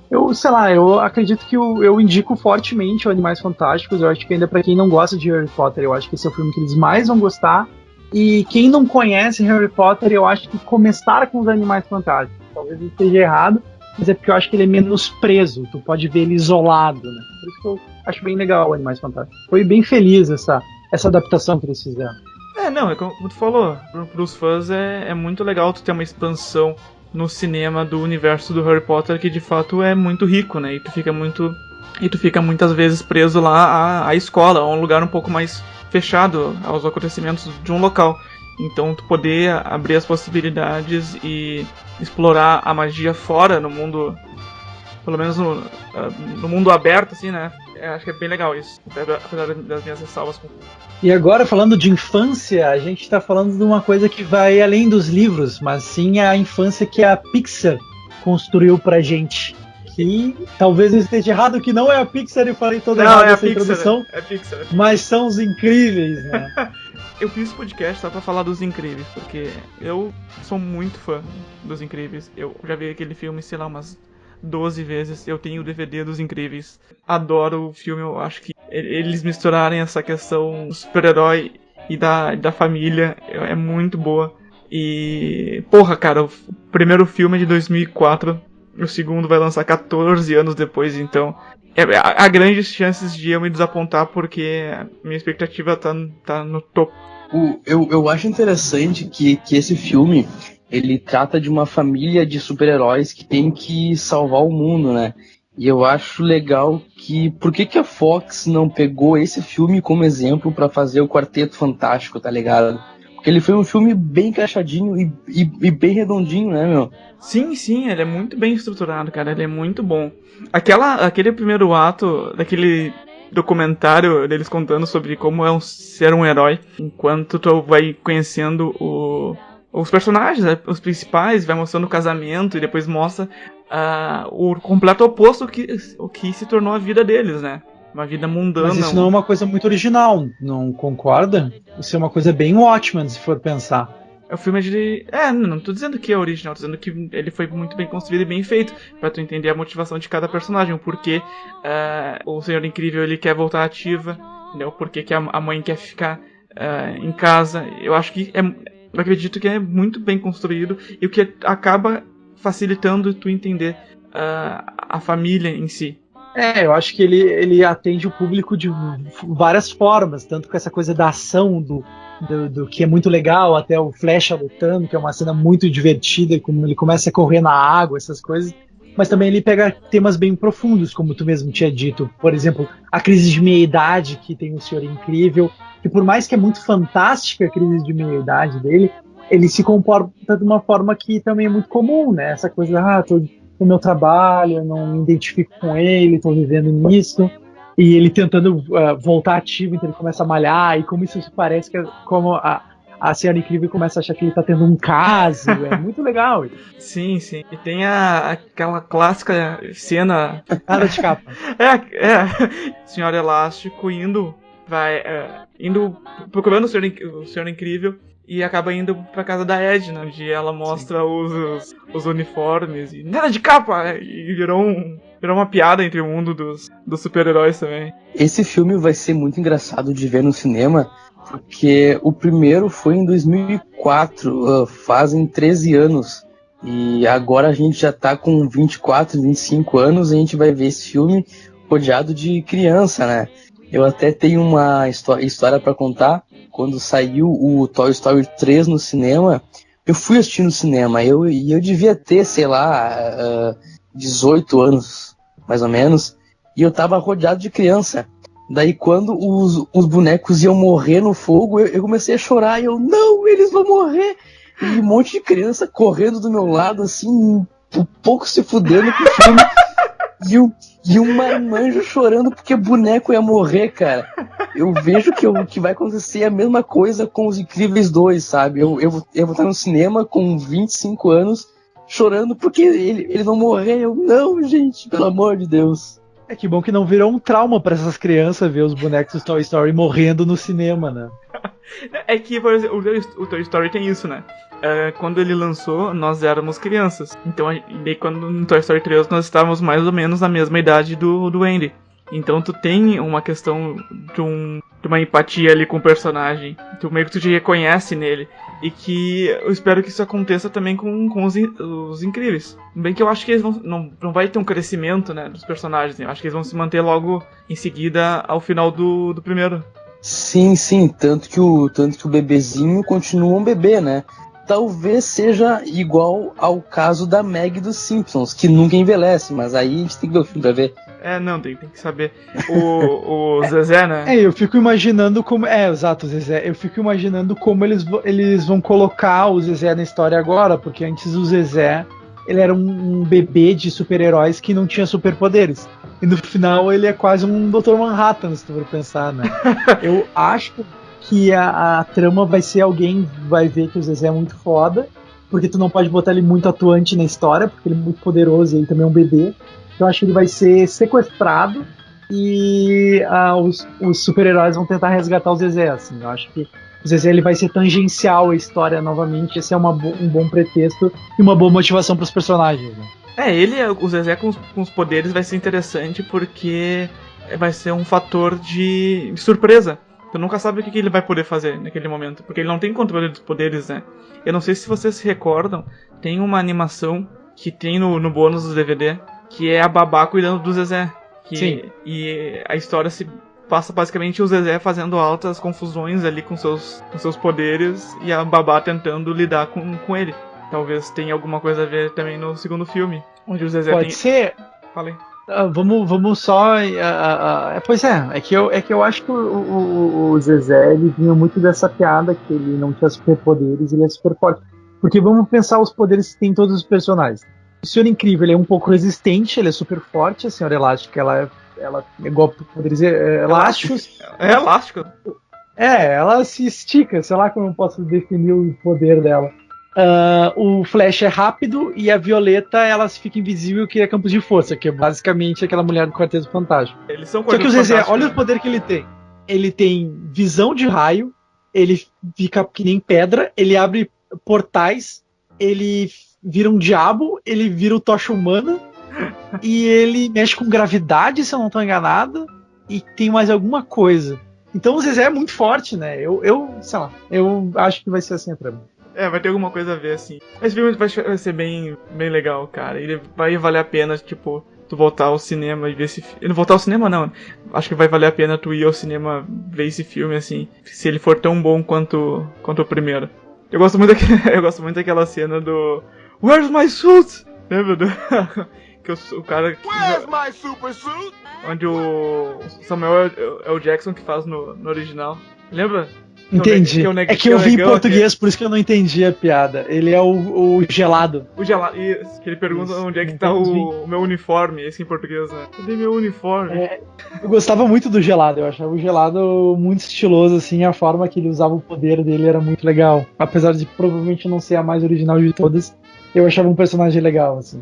Eu sei lá, eu acredito que eu indico fortemente o Animais Fantásticos. Eu acho que ainda pra quem não gosta de Harry Potter, eu acho que esse é o filme que eles mais vão gostar. E quem não conhece Harry Potter, eu acho que começar com os Animais Fantásticos. Talvez eu esteja errado, mas é porque eu acho que ele é menos preso. Tu pode ver ele isolado, né? Por isso que eu acho bem legal o Animais Fantásticos. Foi bem feliz essa adaptação que eles fizeram. Não, é como tu falou, pros fãs é muito legal tu ter uma expansão no cinema do universo do Harry Potter que de fato é muito rico, né? E tu fica muitas vezes preso lá à escola, a um lugar um pouco mais fechado aos acontecimentos de um local. Então tu poder abrir as possibilidades e explorar a magia fora no mundo, pelo menos no mundo aberto, assim, né? Acho que é bem legal isso, apesar das minhas ressalvas. E agora, falando de infância, a gente está falando de uma coisa que vai além dos livros, mas sim a infância que a Pixar construiu pra gente. Que talvez eu esteja errado, que não é a Pixar, eu falei toda errada essa introdução. É Pixar. Mas são os Incríveis, né? Eu fiz esse podcast só pra falar dos Incríveis, porque eu sou muito fã dos Incríveis. Eu já vi aquele filme, sei lá, umas 12 vezes. Eu tenho o DVD dos Incríveis. Adoro o filme, eu acho que eles misturarem essa questão do super-herói e da família é muito boa. E, porra, cara, o primeiro filme é de 2004, o segundo vai lançar 14 anos depois, então há grandes chances de eu me desapontar porque a minha expectativa tá no topo. Eu acho interessante que esse filme, ele trata de uma família de super-heróis que tem que salvar o mundo, né? E eu acho legal que... Por que a Fox não pegou esse filme como exemplo pra fazer o Quarteto Fantástico, tá ligado? Porque ele foi um filme bem encaixadinho e bem redondinho, né, meu? Sim, ele é muito bem estruturado, cara. Ele é muito bom. Aquele primeiro ato daquele documentário deles contando sobre como é ser um herói, enquanto tu vai conhecendo os personagens, né, os principais, vai mostrando o casamento e depois mostra o completo oposto o que se tornou a vida deles, né? Uma vida mundana. Mas isso não é uma coisa muito original, não concorda? Isso é uma coisa bem Watchmen, se for pensar. É o filme de... não tô dizendo que é original, tô dizendo que ele foi muito bem construído e bem feito, pra tu entender a motivação de cada personagem, o porquê o Senhor Incrível ele quer voltar ativa, entendeu? O porquê que a mãe quer ficar em casa. Eu acho que eu acredito que é muito bem construído e o que acaba facilitando tu entender a família em si. Eu acho que ele atende o público de várias formas, tanto com essa coisa da ação, do que é muito legal, até o Flecha lutando, que é uma cena muito divertida, como ele começa a correr na água, essas coisas. Mas também ele pega temas bem profundos, como tu mesmo tinha dito. Por exemplo, a crise de meia-idade, que tem o Senhor Incrível, que por mais que é muito fantástica a crise de meia-idade dele, ele se comporta de uma forma que também é muito comum, né? Essa coisa, tô no meu trabalho, eu não me identifico com ele, estou vivendo nisso, e ele tentando voltar ativo, então ele começa a malhar, e como isso se parece, como a Senhora Incrível começa a achar que ele está tendo um caso, é muito legal. Sim, e tem aquela clássica cena... Nada de capa. Senhor Elástico indo procurando o Senhor Incrível, e acaba indo pra casa da Edna, onde ela mostra os uniformes. E nada de capa! E virou uma piada entre o mundo dos super-heróis também. Esse filme vai ser muito engraçado de ver no cinema, porque o primeiro foi em 2004, fazem 13 anos. E agora a gente já tá com 24, 25 anos e a gente vai ver esse filme rodeado de criança, né? Eu até tenho uma história pra contar. Quando saiu o Toy Story 3 no cinema, eu fui assistir no cinema. Eu devia ter, sei lá, 18 anos, mais ou menos. E eu tava rodeado de criança. Daí quando os bonecos iam morrer no fogo, eu comecei a chorar. E eu, não, eles vão morrer! E um monte de criança correndo do meu lado, assim, um pouco se fudendo com o filme. E um marmanjo chorando porque boneco ia morrer, cara. Eu vejo que vai acontecer a mesma coisa com Os Incríveis 2, sabe? Eu vou estar no cinema com 25 anos chorando porque eles vão morrer. Eu, não, gente, pelo amor de Deus. Que bom que não virou um trauma para essas crianças ver os bonecos do Toy Story morrendo no cinema, né? É que, por exemplo, o Toy Story tem isso, né? Quando ele lançou, nós éramos crianças. Então, daí quando no Toy Story 3 nós estávamos mais ou menos na mesma idade do Andy. Então tu tem uma questão de uma empatia ali com o personagem. Tu meio que tu te reconhece nele. E que eu espero que isso aconteça também com os Incríveis. Bem que eu acho que eles não vai ter um crescimento, né, dos personagens. Eu acho que eles vão se manter logo em seguida ao final do primeiro. Sim, sim, tanto que o bebezinho continua um bebê, né? Talvez seja igual ao caso da Meg dos Simpsons, que nunca envelhece, mas aí a gente tem que ver o filme pra ver. Não, tem que saber. O Zezé, né? Eu fico imaginando como. Exato, o Zezé. Eu fico imaginando como eles vão colocar o Zezé na história agora, porque antes o Zezé ele era um bebê de super-heróis que não tinha superpoderes. E no final ele é quase um Dr. Manhattan, se tu for pensar, né? Eu acho que a trama vai ser alguém vai ver que o Zezé é muito foda, porque tu não pode botar ele muito atuante na história, porque ele é muito poderoso e ele também é um bebê. Então eu acho que ele vai ser sequestrado e os super-heróis vão tentar resgatar o Zezé, assim. Eu acho que o Zezé ele vai ser tangencial à história novamente. Esse é um bom pretexto e uma boa motivação para os personagens, né? O Zezé com os poderes vai ser interessante porque vai ser um fator de surpresa. Tu nunca sabe o que ele vai poder fazer naquele momento, porque ele não tem controle dos poderes, né? Eu não sei se vocês se recordam, tem uma animação que tem no bônus do DVD, que é a babá cuidando do Zezé. Sim. E a história se passa basicamente o Zezé fazendo altas confusões ali com seus poderes e a babá tentando lidar com ele. Talvez tenha alguma coisa a ver também no segundo filme, onde o Zezé Pode ser. Falei. Vamos só. Pois é que eu acho que o Zezé ele vinha muito dessa piada que ele não tinha superpoderes, ele é super forte. Porque vamos pensar os poderes que tem todos os personagens. O Senhor Incrível ele é um pouco resistente, ele é super forte. A Senhora Elástica ela é igual poderes elásticos. É elástico. Ela se estica, sei lá como eu posso definir o poder dela. O Flash é rápido e a Violeta ela fica invisível e cria campos de força, que é basicamente aquela mulher do Quarteto Fantástico. Eles são Só que o Zezé, olha né? o poder que ele tem. Ele tem visão de raio, ele fica que nem pedra, ele abre portais, ele vira um diabo, ele vira o Tocha Humana e ele mexe com gravidade, se eu não estou enganado, e tem mais alguma coisa. Então o Zezé é muito forte, né? Sei lá, eu acho que vai ser assim pra mim. Vai ter alguma coisa a ver, assim. Esse filme vai ser bem legal, cara. Ele vai valer a pena, tipo, tu voltar ao cinema e ver esse filme. Não voltar ao cinema, não. Acho que vai valer a pena tu ir ao cinema ver esse filme, assim. Se ele for tão bom quanto o primeiro. Eu gosto muito daquela cena do Where's my suit? Lembra do... que o cara... Where's my super suit? Onde o Samuel é o Jackson que faz no original. Lembra? Entendi. Que eu vi em português, por isso que eu não entendi a piada. Ele é o gelado. O gelado, isso. Que ele pergunta isso. Onde é que tá o meu uniforme, esse em português, né? Cadê meu uniforme? Eu gostava muito do gelado, eu achava o gelado muito estiloso, assim, a forma que ele usava o poder dele era muito legal. Apesar de provavelmente não ser a mais original de todas, eu achava um personagem legal, assim.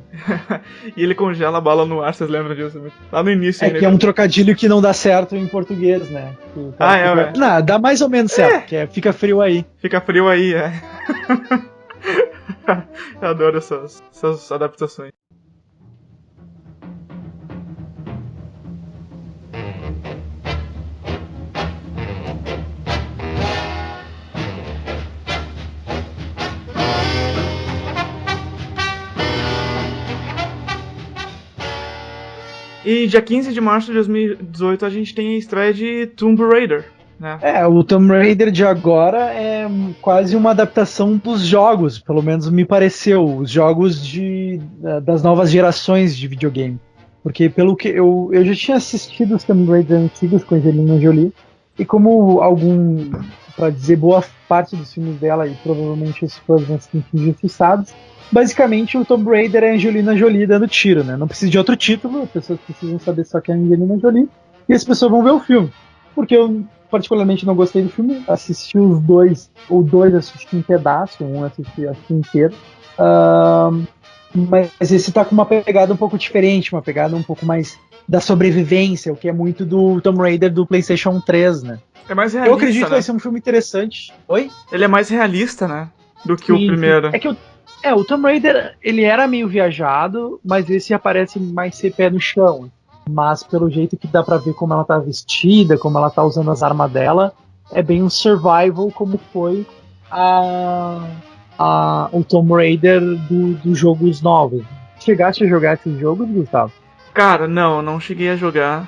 E ele congela a bala no ar, vocês lembram disso? Lá no início. Que é um trocadilho que não dá certo em português, né? Não, dá mais ou menos certo, que fica frio aí. Fica frio aí, Eu adoro essas adaptações. E dia 15 de março de 2018 a gente tem a estreia de Tomb Raider, né? O Tomb Raider de agora é quase uma adaptação dos jogos, pelo menos me pareceu, os jogos das novas gerações de videogame. Porque pelo que eu já tinha assistido os Tomb Raider antigos com a Angelina Jolie, e como para dizer, boa parte dos filmes dela, e provavelmente os fãs vão se sentir injustiçados, basicamente o Tomb Raider é a Angelina Jolie dando tiro, né? Não precisa de outro título, as pessoas precisam saber só que é a Angelina Jolie, e as pessoas vão ver o filme. Porque eu particularmente não gostei do filme, assisti os dois, ou dois assisti em pedaço, um assisti inteiro. Mas esse tá com uma pegada um pouco diferente, uma pegada um pouco mais da sobrevivência, o que é muito do Tomb Raider do PlayStation 3, né? É mais realista, eu acredito que vai ser um filme interessante. Oi? Ele é mais realista, né? Do que o primeiro. É que o Tomb Raider, ele era meio viajado, mas esse aparece mais ser pé no chão. Mas pelo jeito que dá pra ver como ela tá vestida, como ela tá usando as armas dela, é bem um survival como foi o Tomb Raider dos jogos novos. Chegaste a jogar esses jogos, Gustavo? Cara, não cheguei a jogar.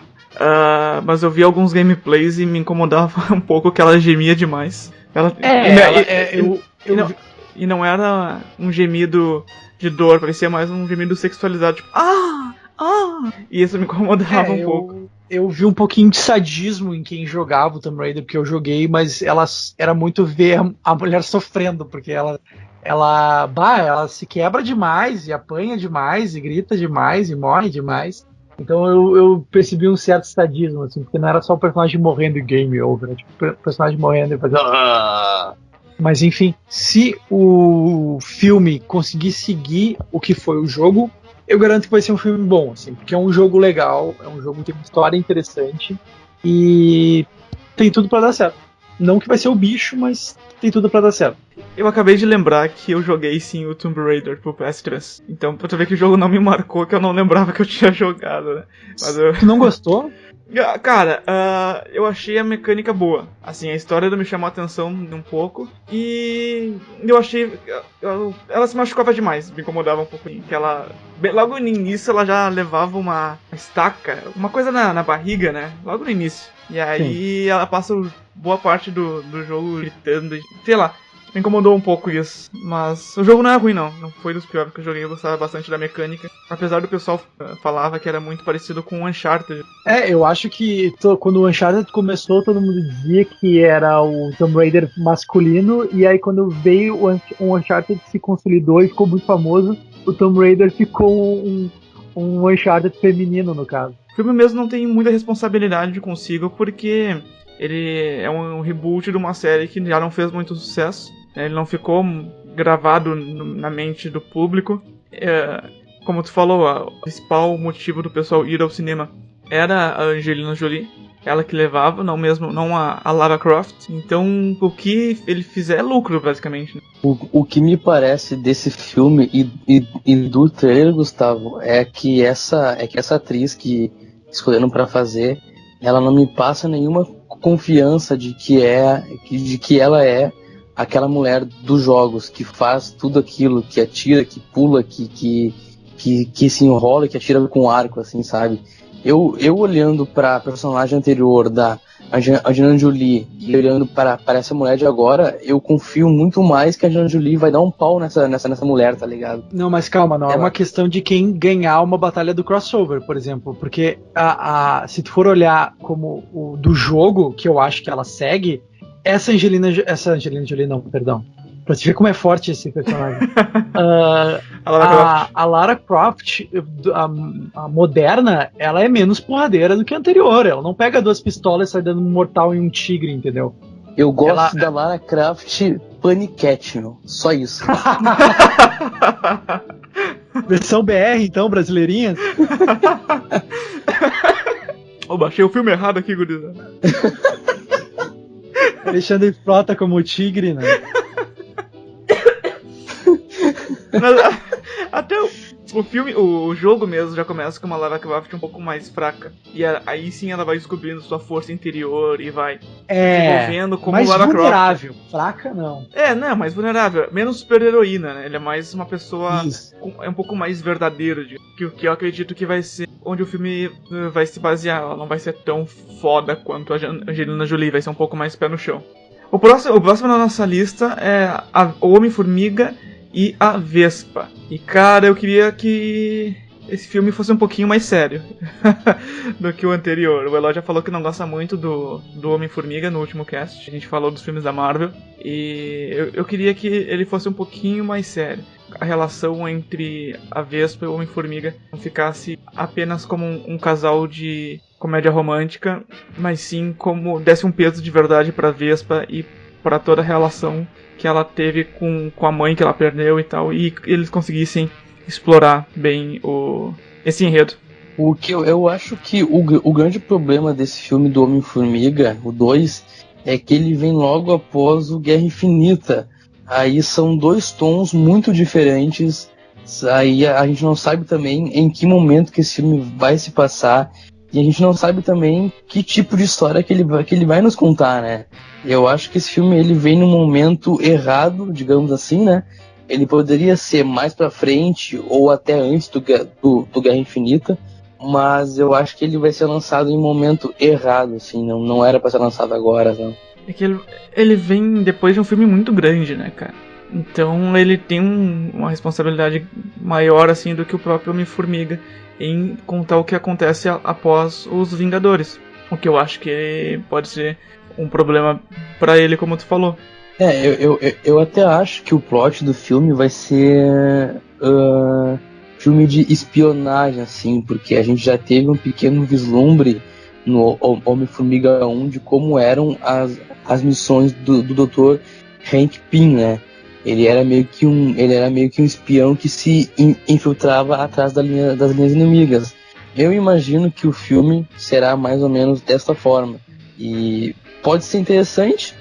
Mas eu vi alguns gameplays e me incomodava um pouco que ela gemia demais. E não era um gemido de dor, parecia mais um gemido sexualizado, tipo, e isso me incomodava um pouco. Eu vi um pouquinho de sadismo em quem jogava o Tomb Raider, porque eu joguei, mas era muito ver a mulher sofrendo, porque ela se quebra demais, e apanha demais, e grita demais, e morre demais. Então eu percebi um certo sadismo, assim, porque não era só o personagem morrendo e game over, tipo, o personagem morrendo e fazendo... Mas enfim, se o filme conseguir seguir o que foi o jogo, eu garanto que vai ser um filme bom, assim, porque é um jogo legal, é um jogo que tem uma história interessante e tem tudo pra dar certo. Não que vai ser o bicho, mas tem tudo pra dar certo. Eu acabei de lembrar que eu joguei sim o Tomb Raider pro PS3. Então, pra tu ver que o jogo não me marcou, que eu não lembrava que eu tinha jogado, né? Mas Tu não gostou? Cara, eu achei a mecânica boa. Assim, a história me chamou a atenção um pouco. E eu achei... Ela se machucava demais, me incomodava um pouco. Que ela... Logo no início ela já levava uma estaca, uma coisa na barriga, né? Logo no início. E aí ela passa boa parte do jogo gritando, sei lá. Me incomodou um pouco isso, mas o jogo não é ruim não foi dos piores que eu joguei, eu gostava bastante da mecânica, apesar do pessoal falava que era muito parecido com o Uncharted. Eu acho que quando o Uncharted começou, todo mundo dizia que era o Tomb Raider masculino, e aí quando veio o Uncharted se consolidou e ficou muito famoso, o Tomb Raider ficou um Uncharted feminino, no caso. O filme mesmo não tem muita responsabilidade consigo, porque ele é um reboot de uma série que já não fez muito sucesso. Ele não ficou gravado na mente do público. Como tu falou, o principal motivo do pessoal ir ao cinema era a Angelina Jolie. Ela que levava, não a Lara Croft. Então, o que ele fizer é lucro, basicamente. Né? O que me parece desse filme e do trailer, Gustavo, é que essa atriz que escolheram pra fazer, ela não me passa nenhuma confiança de que ela é aquela mulher dos jogos, que faz tudo aquilo, que atira, que pula, que se enrola, que atira com arco, assim, sabe? Eu olhando pra personagem anterior da Angelina Jolie e olhando para essa mulher de agora, eu confio muito mais que a Angelina Jolie vai dar um pau nessa mulher, tá ligado? Não, mas calma, não é uma questão de quem ganhar uma batalha do crossover, por exemplo, porque se tu for olhar como o do jogo, que eu acho que ela segue, essa Angelina Jolie não, perdão. Pra você ver como é forte esse personagem. A Lara Croft, a moderna, ela é menos porradeira do que a anterior. Ela não pega 2 pistolas e sai dando um mortal em um tigre, entendeu? Eu gosto da Lara Croft paniquete, meu. Só isso. Versão BR, então, brasileirinha? Eu baixei o filme errado aqui, gurizada. Alexandre Frota como o tigre, né? Até o filme, o jogo mesmo já começa com uma Lara Croft um pouco mais fraca. E aí sim ela vai descobrindo sua força interior e vai se desenvolvendo como mais Lara vulnerável. Croft. Fraca não. Não, mais vulnerável. Menos super heroína, né? Ele é mais uma pessoa um pouco mais verdadeira, que eu acredito que vai ser onde o filme vai se basear. Ela não vai ser tão foda quanto a Angelina Jolie, vai ser um pouco mais pé no chão. O próximo na nossa lista é o Homem-Formiga e a Vespa. E cara, eu queria que esse filme fosse um pouquinho mais sério do que o anterior. O Eloy já falou que não gosta muito do Homem-Formiga no último cast. A gente falou dos filmes da Marvel. E eu queria que ele fosse um pouquinho mais sério. A relação entre a Vespa e o Homem-Formiga não ficasse apenas como um casal de comédia romântica, mas sim como desse um peso de verdade pra Vespa e para toda a relação que ela teve com a mãe que ela perdeu e tal, e eles conseguissem explorar bem esse enredo. O que eu acho que o grande problema desse filme do Homem-Formiga, o 2, é que ele vem logo após o Guerra Infinita. Aí são 2 tons muito diferentes, aí a gente não sabe também em que momento que esse filme vai se passar, e a gente não sabe também que tipo de história que ele vai nos contar, né? Eu acho que esse filme ele vem num momento errado, digamos assim, né? Ele poderia ser mais pra frente ou até antes do Guerra Infinita, mas eu acho que ele vai ser lançado em um momento errado, assim, não era pra ser lançado agora, não. É que ele vem depois de um filme muito grande, né, cara? Então ele tem uma responsabilidade maior, assim, do que o próprio Homem-Formiga em contar o que acontece após os Vingadores. O que eu acho que pode ser um problema pra ele, como tu falou. Eu até acho que o plot do filme vai ser filme de espionagem, assim, porque a gente já teve um pequeno vislumbre no Homem-Formiga 1 de como eram as missões do Dr. Hank Pym, né? Ele era meio que um espião que se infiltrava atrás das linhas inimigas. Eu imagino que o filme será mais ou menos dessa forma. E pode ser interessante,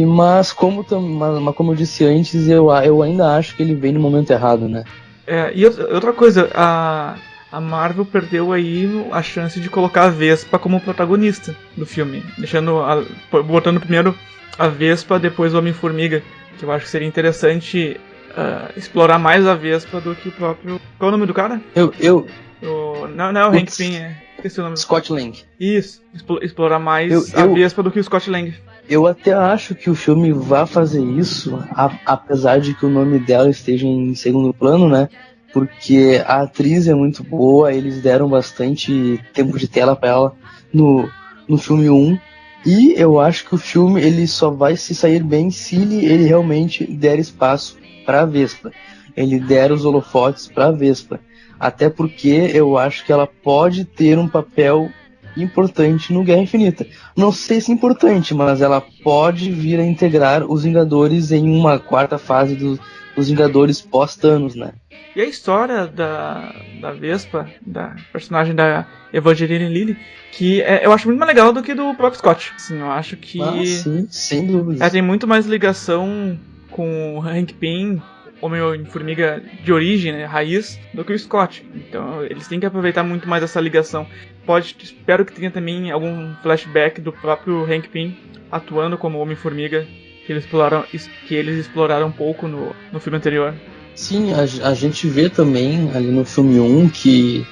mas como eu disse antes, eu ainda acho que ele vem no momento errado, né? E outra coisa, a Marvel perdeu aí a chance de colocar a Vespa como protagonista do filme, botando primeiro a Vespa, depois o Homem-Formiga, que eu acho que seria interessante explorar mais a Vespa do que o próprio... Qual é o nome do cara? Não é o Hank Pym, esqueci o nome. Scott Lang. Isso, explorar mais a Vespa do que o Scott Lang. Eu até acho que o filme vai fazer isso, apesar de que o nome dela esteja em segundo plano, né? Porque a atriz é muito boa, eles deram bastante tempo de tela pra ela no filme 1. E eu acho que o filme ele só vai se sair bem se ele realmente der espaço pra Vespa. Ele der os holofotes pra Vespa. Até porque eu acho que ela pode ter um papel importante no Guerra Infinita. Não sei se importante, mas ela pode vir a integrar os Vingadores em uma quarta fase dos Vingadores pós-Thanos, né? E a história da Vespa, da personagem da Evangeline Lilly, que eu acho muito mais legal do que do próprio Scott. Assim, eu acho que... sim, sem dúvida. Ela tem muito mais ligação com o Hank Pym, Homem-Formiga de origem, né, raiz, do que o Scott. Então eles têm que aproveitar muito mais essa ligação. Espero que tenha também algum flashback do próprio Hank Pym atuando como Homem-Formiga, que eles exploraram um pouco no filme anterior. Sim, a gente vê também ali no filme 1 que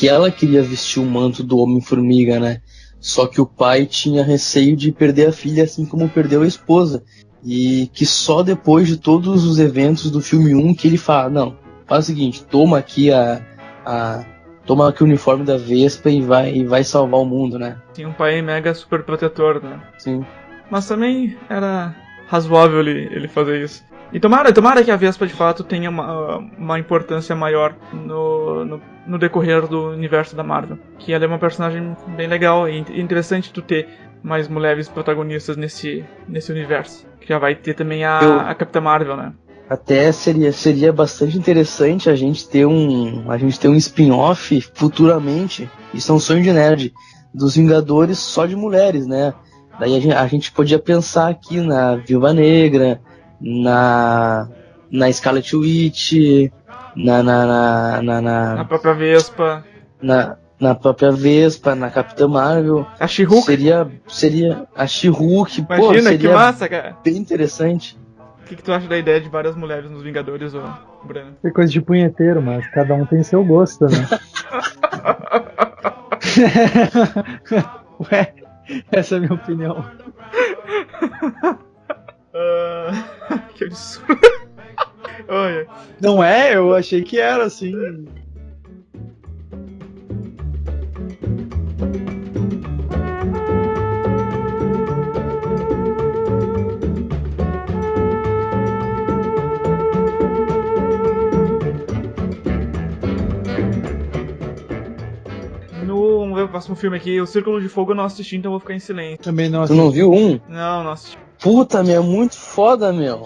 ela queria vestir o manto do Homem-Formiga, né? Só que o pai tinha receio de perder a filha assim como perdeu a esposa. E que só depois de todos os eventos do filme 1 que ele fala, não, faz o seguinte, toma aqui o uniforme da Vespa e vai salvar o mundo, né? Sim, um pai mega super protetor, né? Sim. Mas também era razoável ele fazer isso. E tomara que a Vespa de fato tenha uma importância maior no decorrer do universo da Marvel. Que ela é uma personagem bem legal e interessante tu ter mais mulheres protagonistas nesse universo. Que já vai ter também a Capitã Marvel, né? Até seria bastante interessante a gente ter um spin-off futuramente, isso é um sonho de nerd, dos Vingadores só de mulheres, né? Daí a gente podia pensar aqui na Viúva Negra, na Scarlet Witch, na própria Vespa. Na própria Vespa, na Capitã Marvel. A She-Hulk? Seria a She-Hulk. Imagina, seria que massa, cara. Bem interessante. O que tu acha da ideia de várias mulheres nos Vingadores, Breno? É coisa de punheteiro, mas cada um tem seu gosto, né? Ué, essa é a minha opinião. Que absurdo. Olha. Não é? Eu achei que era assim. Vamos ver o próximo filme aqui. O Círculo de Fogo eu não assisti, então eu vou ficar em silêncio. Também não assisti. Tu não viu um? Não assisti. Puta, meu, é muito foda, meu.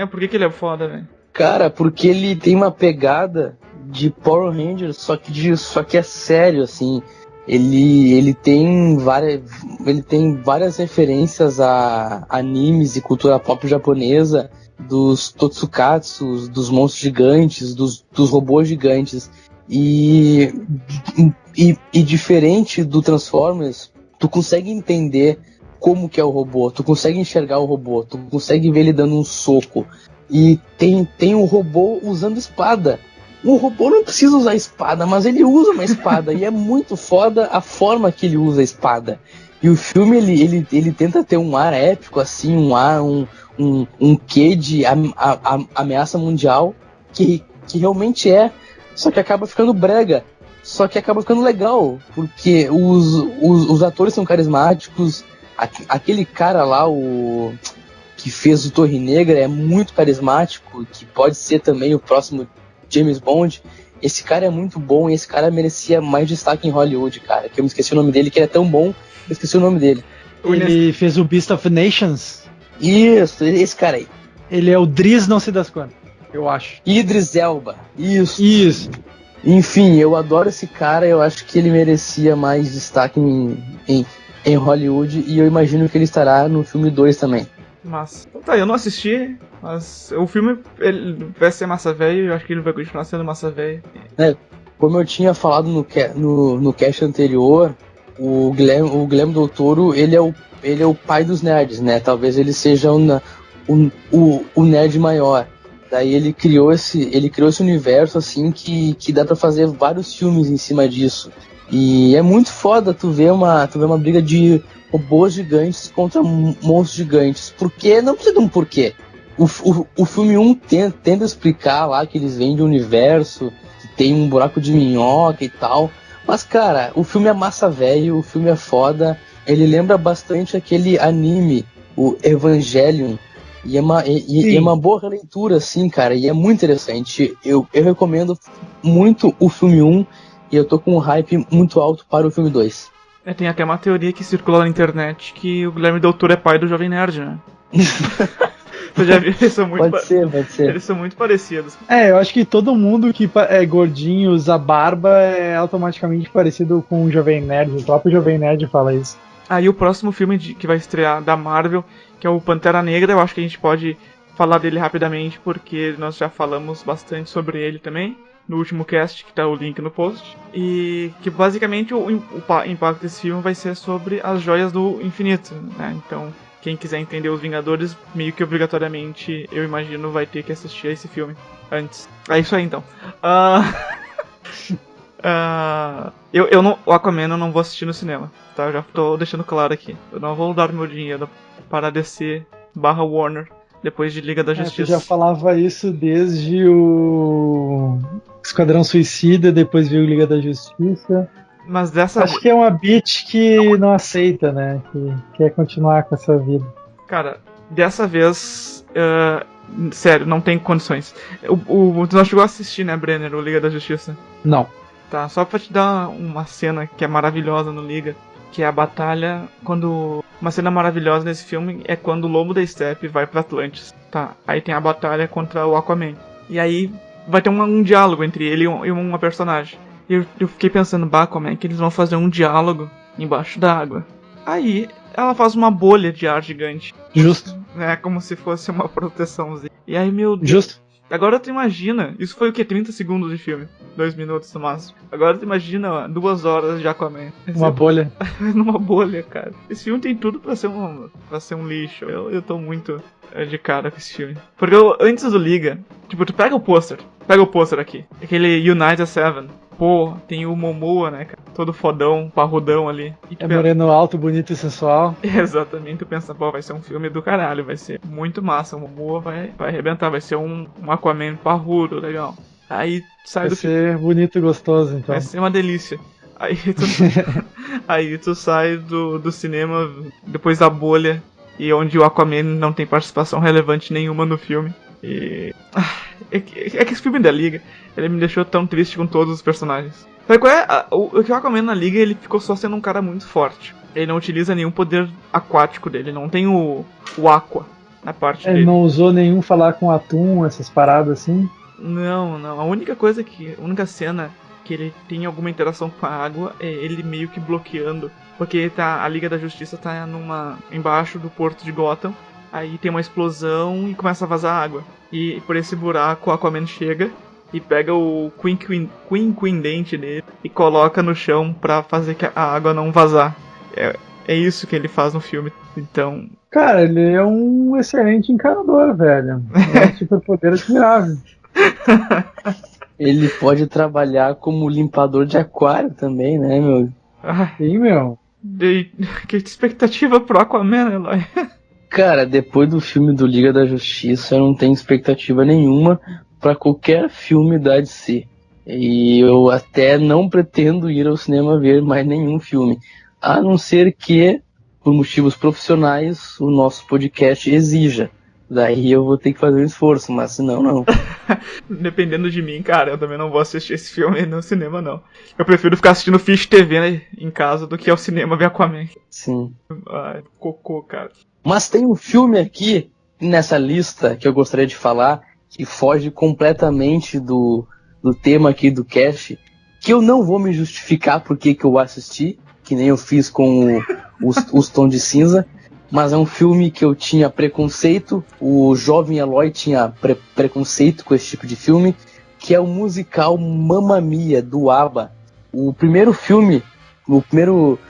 Por que ele é foda, velho? Cara, porque ele tem uma pegada de Power Rangers, só que é sério, assim. Ele tem várias referências a animes e cultura pop japonesa, dos tokusatsu, dos monstros gigantes, dos robôs gigantes. E diferente do Transformers, tu consegue entender como que é o robô, tu consegue enxergar o robô, tu consegue ver ele dando um soco. E tem um robô usando espada. O robô não precisa usar espada, mas ele usa uma espada. E é muito foda a forma que ele usa a espada. E o filme, ele tenta ter um ar épico, assim, um quê de ameaça mundial, que realmente é, só que acaba ficando brega. Só que acaba ficando legal, porque os atores são carismáticos. Aquele cara lá, que fez o Torre Negra, é muito carismático, que pode ser também o próximo James Bond. Esse cara é muito bom e esse cara merecia mais destaque em Hollywood, cara. Que eu me esqueci o nome dele, que ele é tão bom, eu esqueci o nome dele. Ele fez o Beast of Nations. Isso, esse cara aí. Ele é o Driz, não sei das quantas, eu acho. Idris Elba, isso. Isso. Enfim, eu adoro esse cara, eu acho que ele merecia mais destaque em Hollywood e eu imagino que ele estará no filme 2 também. Mas, tá, eu não assisti, mas o filme ele vai ser massa velho, eu acho que ele vai continuar sendo massa velho. Como eu tinha falado no cast anterior, o Guilherme Del Toro, ele é o pai dos nerds, né? Talvez ele seja o nerd maior. Daí ele criou esse universo assim que dá pra fazer vários filmes em cima disso. E é muito foda tu ver uma briga de robôs gigantes contra monstros gigantes. Porque não precisa de um porquê. O filme 1 tenta explicar lá que eles vêm de um universo, que tem um buraco de minhoca e tal. Mas cara, o filme é massa velho, o filme é foda. Ele lembra bastante aquele anime, o Evangelion. E é uma boa releitura, assim, cara, e é muito interessante. Eu recomendo muito o filme 1 e eu tô com um hype muito alto para o filme 2. Tem até uma teoria que circula na internet que o Guilherme Del Toro é pai do Jovem Nerd, né? Eu já vi, eles são muito pode ser. Eles são muito parecidos. Eu acho que todo mundo que é gordinho, usa barba, é automaticamente parecido com o Jovem Nerd. O próprio Jovem Nerd fala isso. Aí o próximo filme que vai estrear da Marvel, que é o Pantera Negra, eu acho que a gente pode falar dele rapidamente, porque nós já falamos bastante sobre ele também, no último cast, que tá o link no post. E que basicamente o impacto desse filme vai ser sobre as joias do infinito, né? Então, quem quiser entender os Vingadores, meio que obrigatoriamente, eu imagino, vai ter que assistir a esse filme antes. É isso aí, então. O Aquaman eu não vou assistir no cinema, tá? Eu já tô deixando claro aqui. Eu não vou dar meu dinheiro para DC/Warner depois de Liga da Justiça. Tu já falava isso desde o Esquadrão Suicida, depois veio Liga da Justiça. Mas dessa... Acho que é uma bitch que não aceita, né? Que quer continuar com essa vida. Cara, dessa vez... sério, não tem condições. Tu não chegou a assistir, né, Brenner, o Liga da Justiça? Não. Tá, só pra te dar uma cena que é maravilhosa no Liga, que é a batalha quando... Uma cena maravilhosa nesse filme é quando o Lobo da Steppe vai pra Atlantis, tá? Aí tem a batalha contra o Aquaman. E aí vai ter um diálogo entre ele e uma personagem. E eu fiquei pensando, como é que eles vão fazer um diálogo embaixo d'água? Aí ela faz uma bolha de ar gigante. Justo. É como se fosse uma proteçãozinha. E aí, meu Deus... Justo. Agora tu imagina, isso foi o que? 30 segundos de filme? 2 minutos no máximo. Agora tu imagina 2 horas de Aquaman. Uma bolha. Numa bolha, cara. Esse filme tem tudo pra ser um lixo. Eu tô muito de cara com esse filme. Porque antes do Liga, tipo, tu pega o pôster aqui. Aquele United Seven. Pô, tem o Momoa, né, cara? Todo fodão, parrudão ali. É moreno alto, bonito e sensual. Exatamente, tu pensa, vai ser um filme do caralho, vai ser muito massa, o Momoa vai arrebentar, vai ser um Aquaman parrudo, legal. Aí sai vai ser bonito e gostoso, então. Vai ser uma delícia. Aí tu sai do cinema depois da bolha, e onde o Aquaman não tem participação relevante nenhuma no filme. E... É que esse filme da Liga, ele me deixou tão triste com todos os personagens. Sabe qual é? O que o Aquaman na Liga, ele ficou só sendo um cara muito forte. Ele não utiliza nenhum poder aquático dele, não tem o Aqua na parte dele. Ele não usou nenhum falar com atum, essas paradas assim? Não. A única cena que ele tem alguma interação com a água é ele meio que bloqueando. Porque a Liga da Justiça tá embaixo do porto de Gotham. Aí tem uma explosão e começa a vazar água. E por esse buraco o Aquaman chega e pega o Queen Dente dele e coloca no chão pra fazer que a água não vazar. É isso que ele faz no filme, então... Cara, ele é um excelente encanador, velho. É um superpoder admirável. Ele pode trabalhar como limpador de aquário também, né, meu? Sim, meu. Que expectativa pro Aquaman, Eloy? Cara, depois do filme do Liga da Justiça, eu não tenho expectativa nenhuma pra qualquer filme da DC. E eu até não pretendo ir ao cinema ver mais nenhum filme. A não ser que, por motivos profissionais, o nosso podcast exija. Daí eu vou ter que fazer um esforço, mas senão não. Dependendo de mim, cara, eu também não vou assistir esse filme no cinema, não. Eu prefiro ficar assistindo Fish TV, né, em casa do que ao cinema ver Aquaman. Sim. Ai, cocô, cara. Mas tem um filme aqui, nessa lista, que eu gostaria de falar, que foge completamente do tema aqui do cast, que eu não vou me justificar porque que eu assisti, que nem eu fiz com os Tons de Cinza, mas é um filme que eu tinha preconceito, o jovem Eloy tinha preconceito com esse tipo de filme, que é o musical Mamma Mia, do ABBA. O primeiro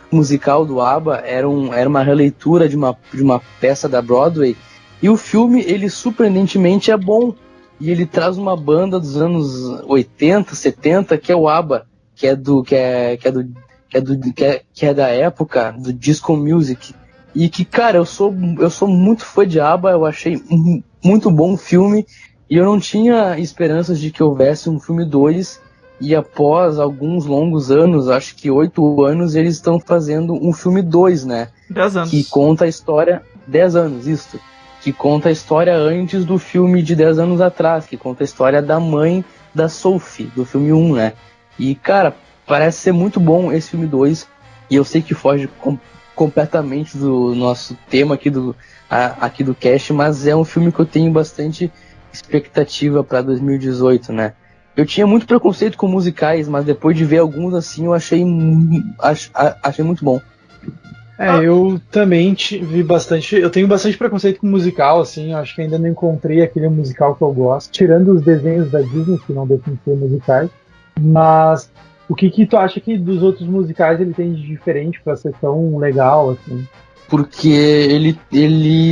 musical do ABBA era uma releitura de uma peça da Broadway, e o filme, ele surpreendentemente é bom, e ele traz uma banda dos anos 80, 70, que é o ABBA, que é da época do disco music. E que, cara, eu sou muito fã de ABBA, eu achei muito bom o filme, e eu não tinha esperanças de que houvesse um filme 2, e após alguns longos anos, acho que 8 anos, eles estão fazendo um filme 2, né? 10 anos. Que conta a história... 10 anos, isso. Que conta a história antes do filme de 10 anos atrás, que conta a história da mãe da Sophie, do filme 1, né? E, cara, parece ser muito bom esse filme 2, e eu sei que foge completamente do nosso tema aqui do cast, mas é um filme que eu tenho bastante expectativa para 2018, né? Eu tinha muito preconceito com musicais, mas depois de ver alguns assim, eu achei muito bom. Eu também vi bastante. Eu tenho bastante preconceito com musical, assim. Eu acho que ainda não encontrei aquele musical que eu gosto, tirando os desenhos da Disney, que não deixam de ser musicais. Mas o que tu acha que dos outros musicais ele tem de diferente pra ser tão legal, assim? Porque ele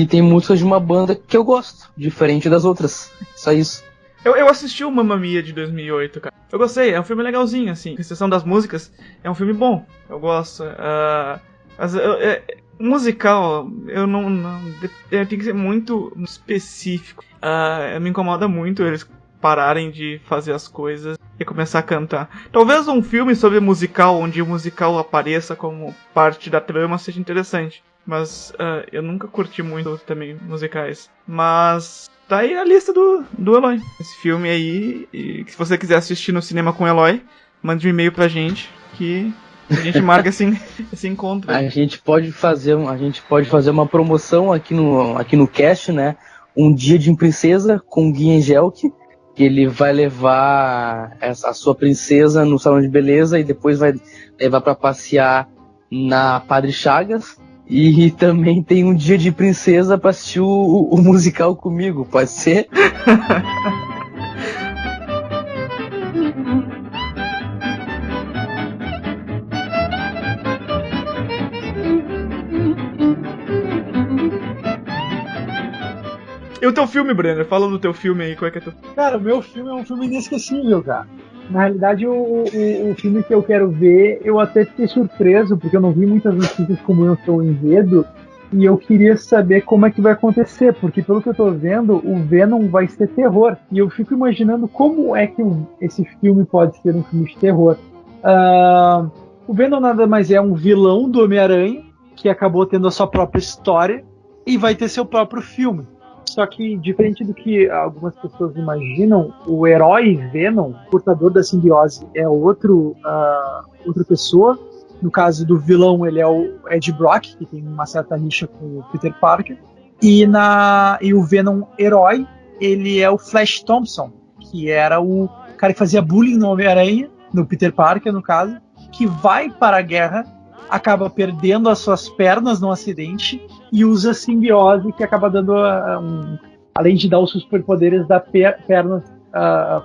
tem músicas de uma banda que eu gosto, diferente das outras. Só isso. Eu assisti o Mamma Mia de 2008, cara. Eu gostei, é um filme legalzinho, assim. Com exceção das músicas, é um filme bom. Eu gosto. Mas musical, tem que ser muito específico. Me incomoda muito eles pararem de fazer as coisas e começar a cantar. Talvez um filme sobre musical, onde o musical apareça como parte da trama, seja interessante. Mas eu nunca curti muito também musicais. Mas tá aí a lista do Eloy. Esse filme aí, e se você quiser assistir no cinema com o Eloy, mande um e-mail pra gente que a gente marca esse encontro. A gente pode fazer uma promoção aqui no cast, né? Um dia de princesa com o Gui Engelke. Ele vai levar a sua princesa no salão de beleza e depois vai levar para passear na Padre Chagas. E também tem um dia de princesa para assistir o musical comigo, pode ser? E o teu filme, Brenner? Fala do teu filme aí, qual é que é teu... Cara, o meu filme é um filme inesquecível, cara. Na realidade, o filme que eu quero ver, eu até fiquei surpreso, porque eu não vi muitas notícias como eu sou enredo, e eu queria saber como é que vai acontecer, porque pelo que eu tô vendo, o Venom vai ser terror. E eu fico imaginando como é que esse filme pode ser um filme de terror. O Venom nada mais é um vilão do Homem-Aranha, que acabou tendo a sua própria história, e vai ter seu próprio filme. Só que, diferente do que algumas pessoas imaginam, o herói Venom, portador da simbiose, é outra pessoa. No caso do vilão, ele é o Ed Brock, que tem uma certa rixa com o Peter Parker. E o Venom herói, ele é o Flash Thompson, que era o cara que fazia bullying no Homem-Aranha, no Peter Parker, no caso, que vai para a guerra, acaba perdendo as suas pernas num acidente e usa a simbiose, que acaba dando além de dar os superpoderes da pernas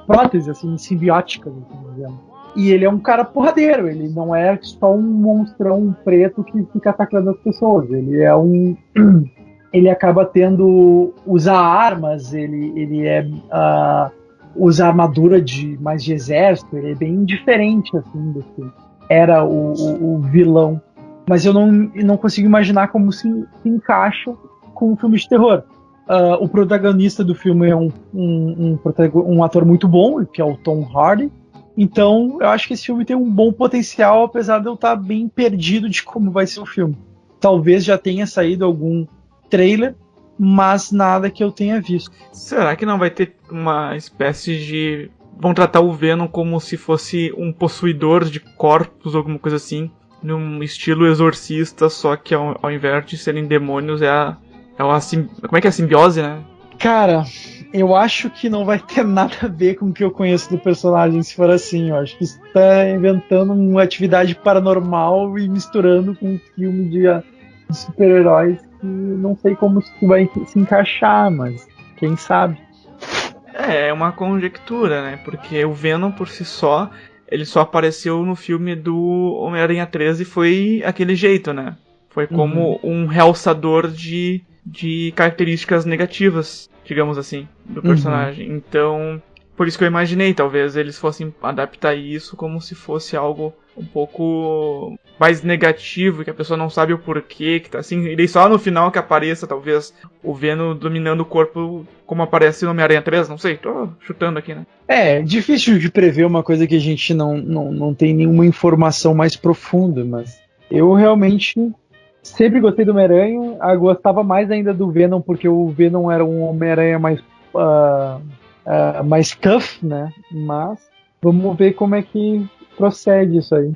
prótese, assim, simbióticas, assim, dizendo. E ele é um cara porradeiro, ele não é só um monstrão preto que fica atacando as pessoas, ele acaba usar armas, ele é usa armadura mais de exército, ele é bem diferente assim do que era o vilão. Mas eu não consigo imaginar como se encaixa com um filme de terror. O protagonista do filme é um ator muito bom, que é o Tom Hardy. Então eu acho que esse filme tem um bom potencial, apesar de eu estar bem perdido de como vai ser o filme. Talvez já tenha saído algum trailer, mas nada que eu tenha visto. Será que não vai ter uma espécie de... Vão tratar o Venom como se fosse um possuidor de corpos, alguma coisa assim, num estilo exorcista, só que ao invés de serem demônios como é que é a simbiose, né? Cara, eu acho que não vai ter nada a ver com o que eu conheço do personagem se for assim. Eu acho que isso tá inventando uma atividade paranormal e misturando com um filme de super-heróis que não sei como isso vai se encaixar, mas quem sabe. É uma conjectura, né? Porque o Venom por si só, ele só apareceu no filme do Homem-Aranha 13 e foi aquele jeito, né? Foi como um realçador de características negativas, digamos assim, do personagem. Então, por isso que eu imaginei, talvez eles fossem adaptar isso como se fosse algo um pouco mais negativo, que a pessoa não sabe o porquê, que tá assim, e daí só no final que apareça, talvez, o Venom dominando o corpo, como aparece no Homem-Aranha 3, não sei, tô chutando aqui, né? É difícil de prever uma coisa que a gente não tem nenhuma informação mais profunda, mas eu realmente sempre gostei do Homem-Aranha, gostava mais ainda do Venom, porque o Venom era um Homem-Aranha mais tough, né? Mas vamos ver como é que procede isso aí.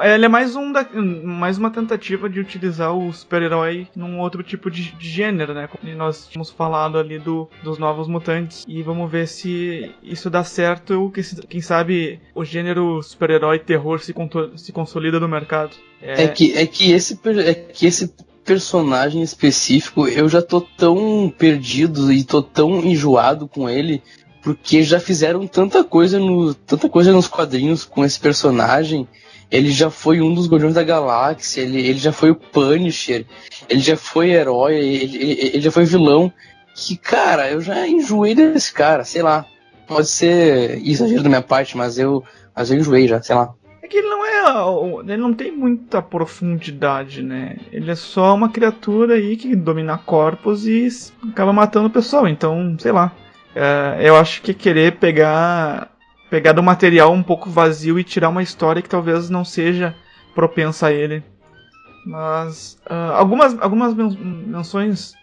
Ele é mais uma tentativa de utilizar o super-herói num outro tipo de gênero, né? Como nós tínhamos falado ali dos Novos Mutantes. E vamos ver se isso dá certo, quem sabe o gênero super-herói terror se consolida no mercado. É que esse personagem específico, eu já tô tão perdido e tô tão enjoado com ele, porque já fizeram tanta coisa nos quadrinhos com esse personagem. Ele já foi um dos Guardiões da Galáxia, ele já foi o Punisher, ele já foi herói, ele já foi vilão. Que, cara, eu já enjoei desse cara, sei lá. Pode ser exagero da minha parte, mas eu enjoei já, sei lá. É que ele não tem muita profundidade, né? Ele é só uma criatura aí que domina corpos e acaba matando o pessoal, então, sei lá. Eu acho que querer pegar do material um pouco vazio e tirar uma história que talvez não seja propensa a ele. Mas algumas menções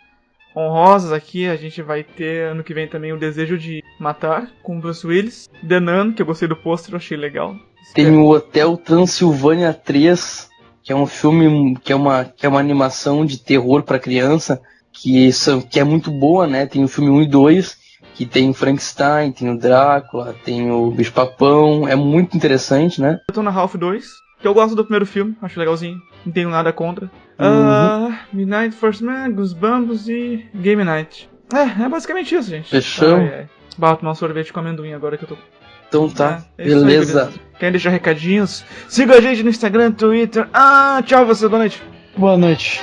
honrosas aqui, a gente vai ter ano que vem também o Desejo de Matar, com Bruce Willis. The Nun, que eu gostei do pôster, eu achei legal. Tem o Hotel Transilvânia 3, que é um filme, que é uma animação de terror para criança, que é muito boa, né? Tem o filme 1 e 2, que tem o Frankenstein, tem o Drácula, tem o Bicho-Papão, é muito interessante, né? Eu tô na Ralph 2, que eu gosto do primeiro filme, acho legalzinho, não tenho nada contra. Midnight First Man, Goosebumps e Game Night. É basicamente isso, gente. Fechou? Vou tomar um sorvete com amendoim agora que eu tô... Então tá, beleza. Querem deixar recadinhos? Siga a gente no Instagram, Twitter. Tchau, você, boa noite. Boa noite.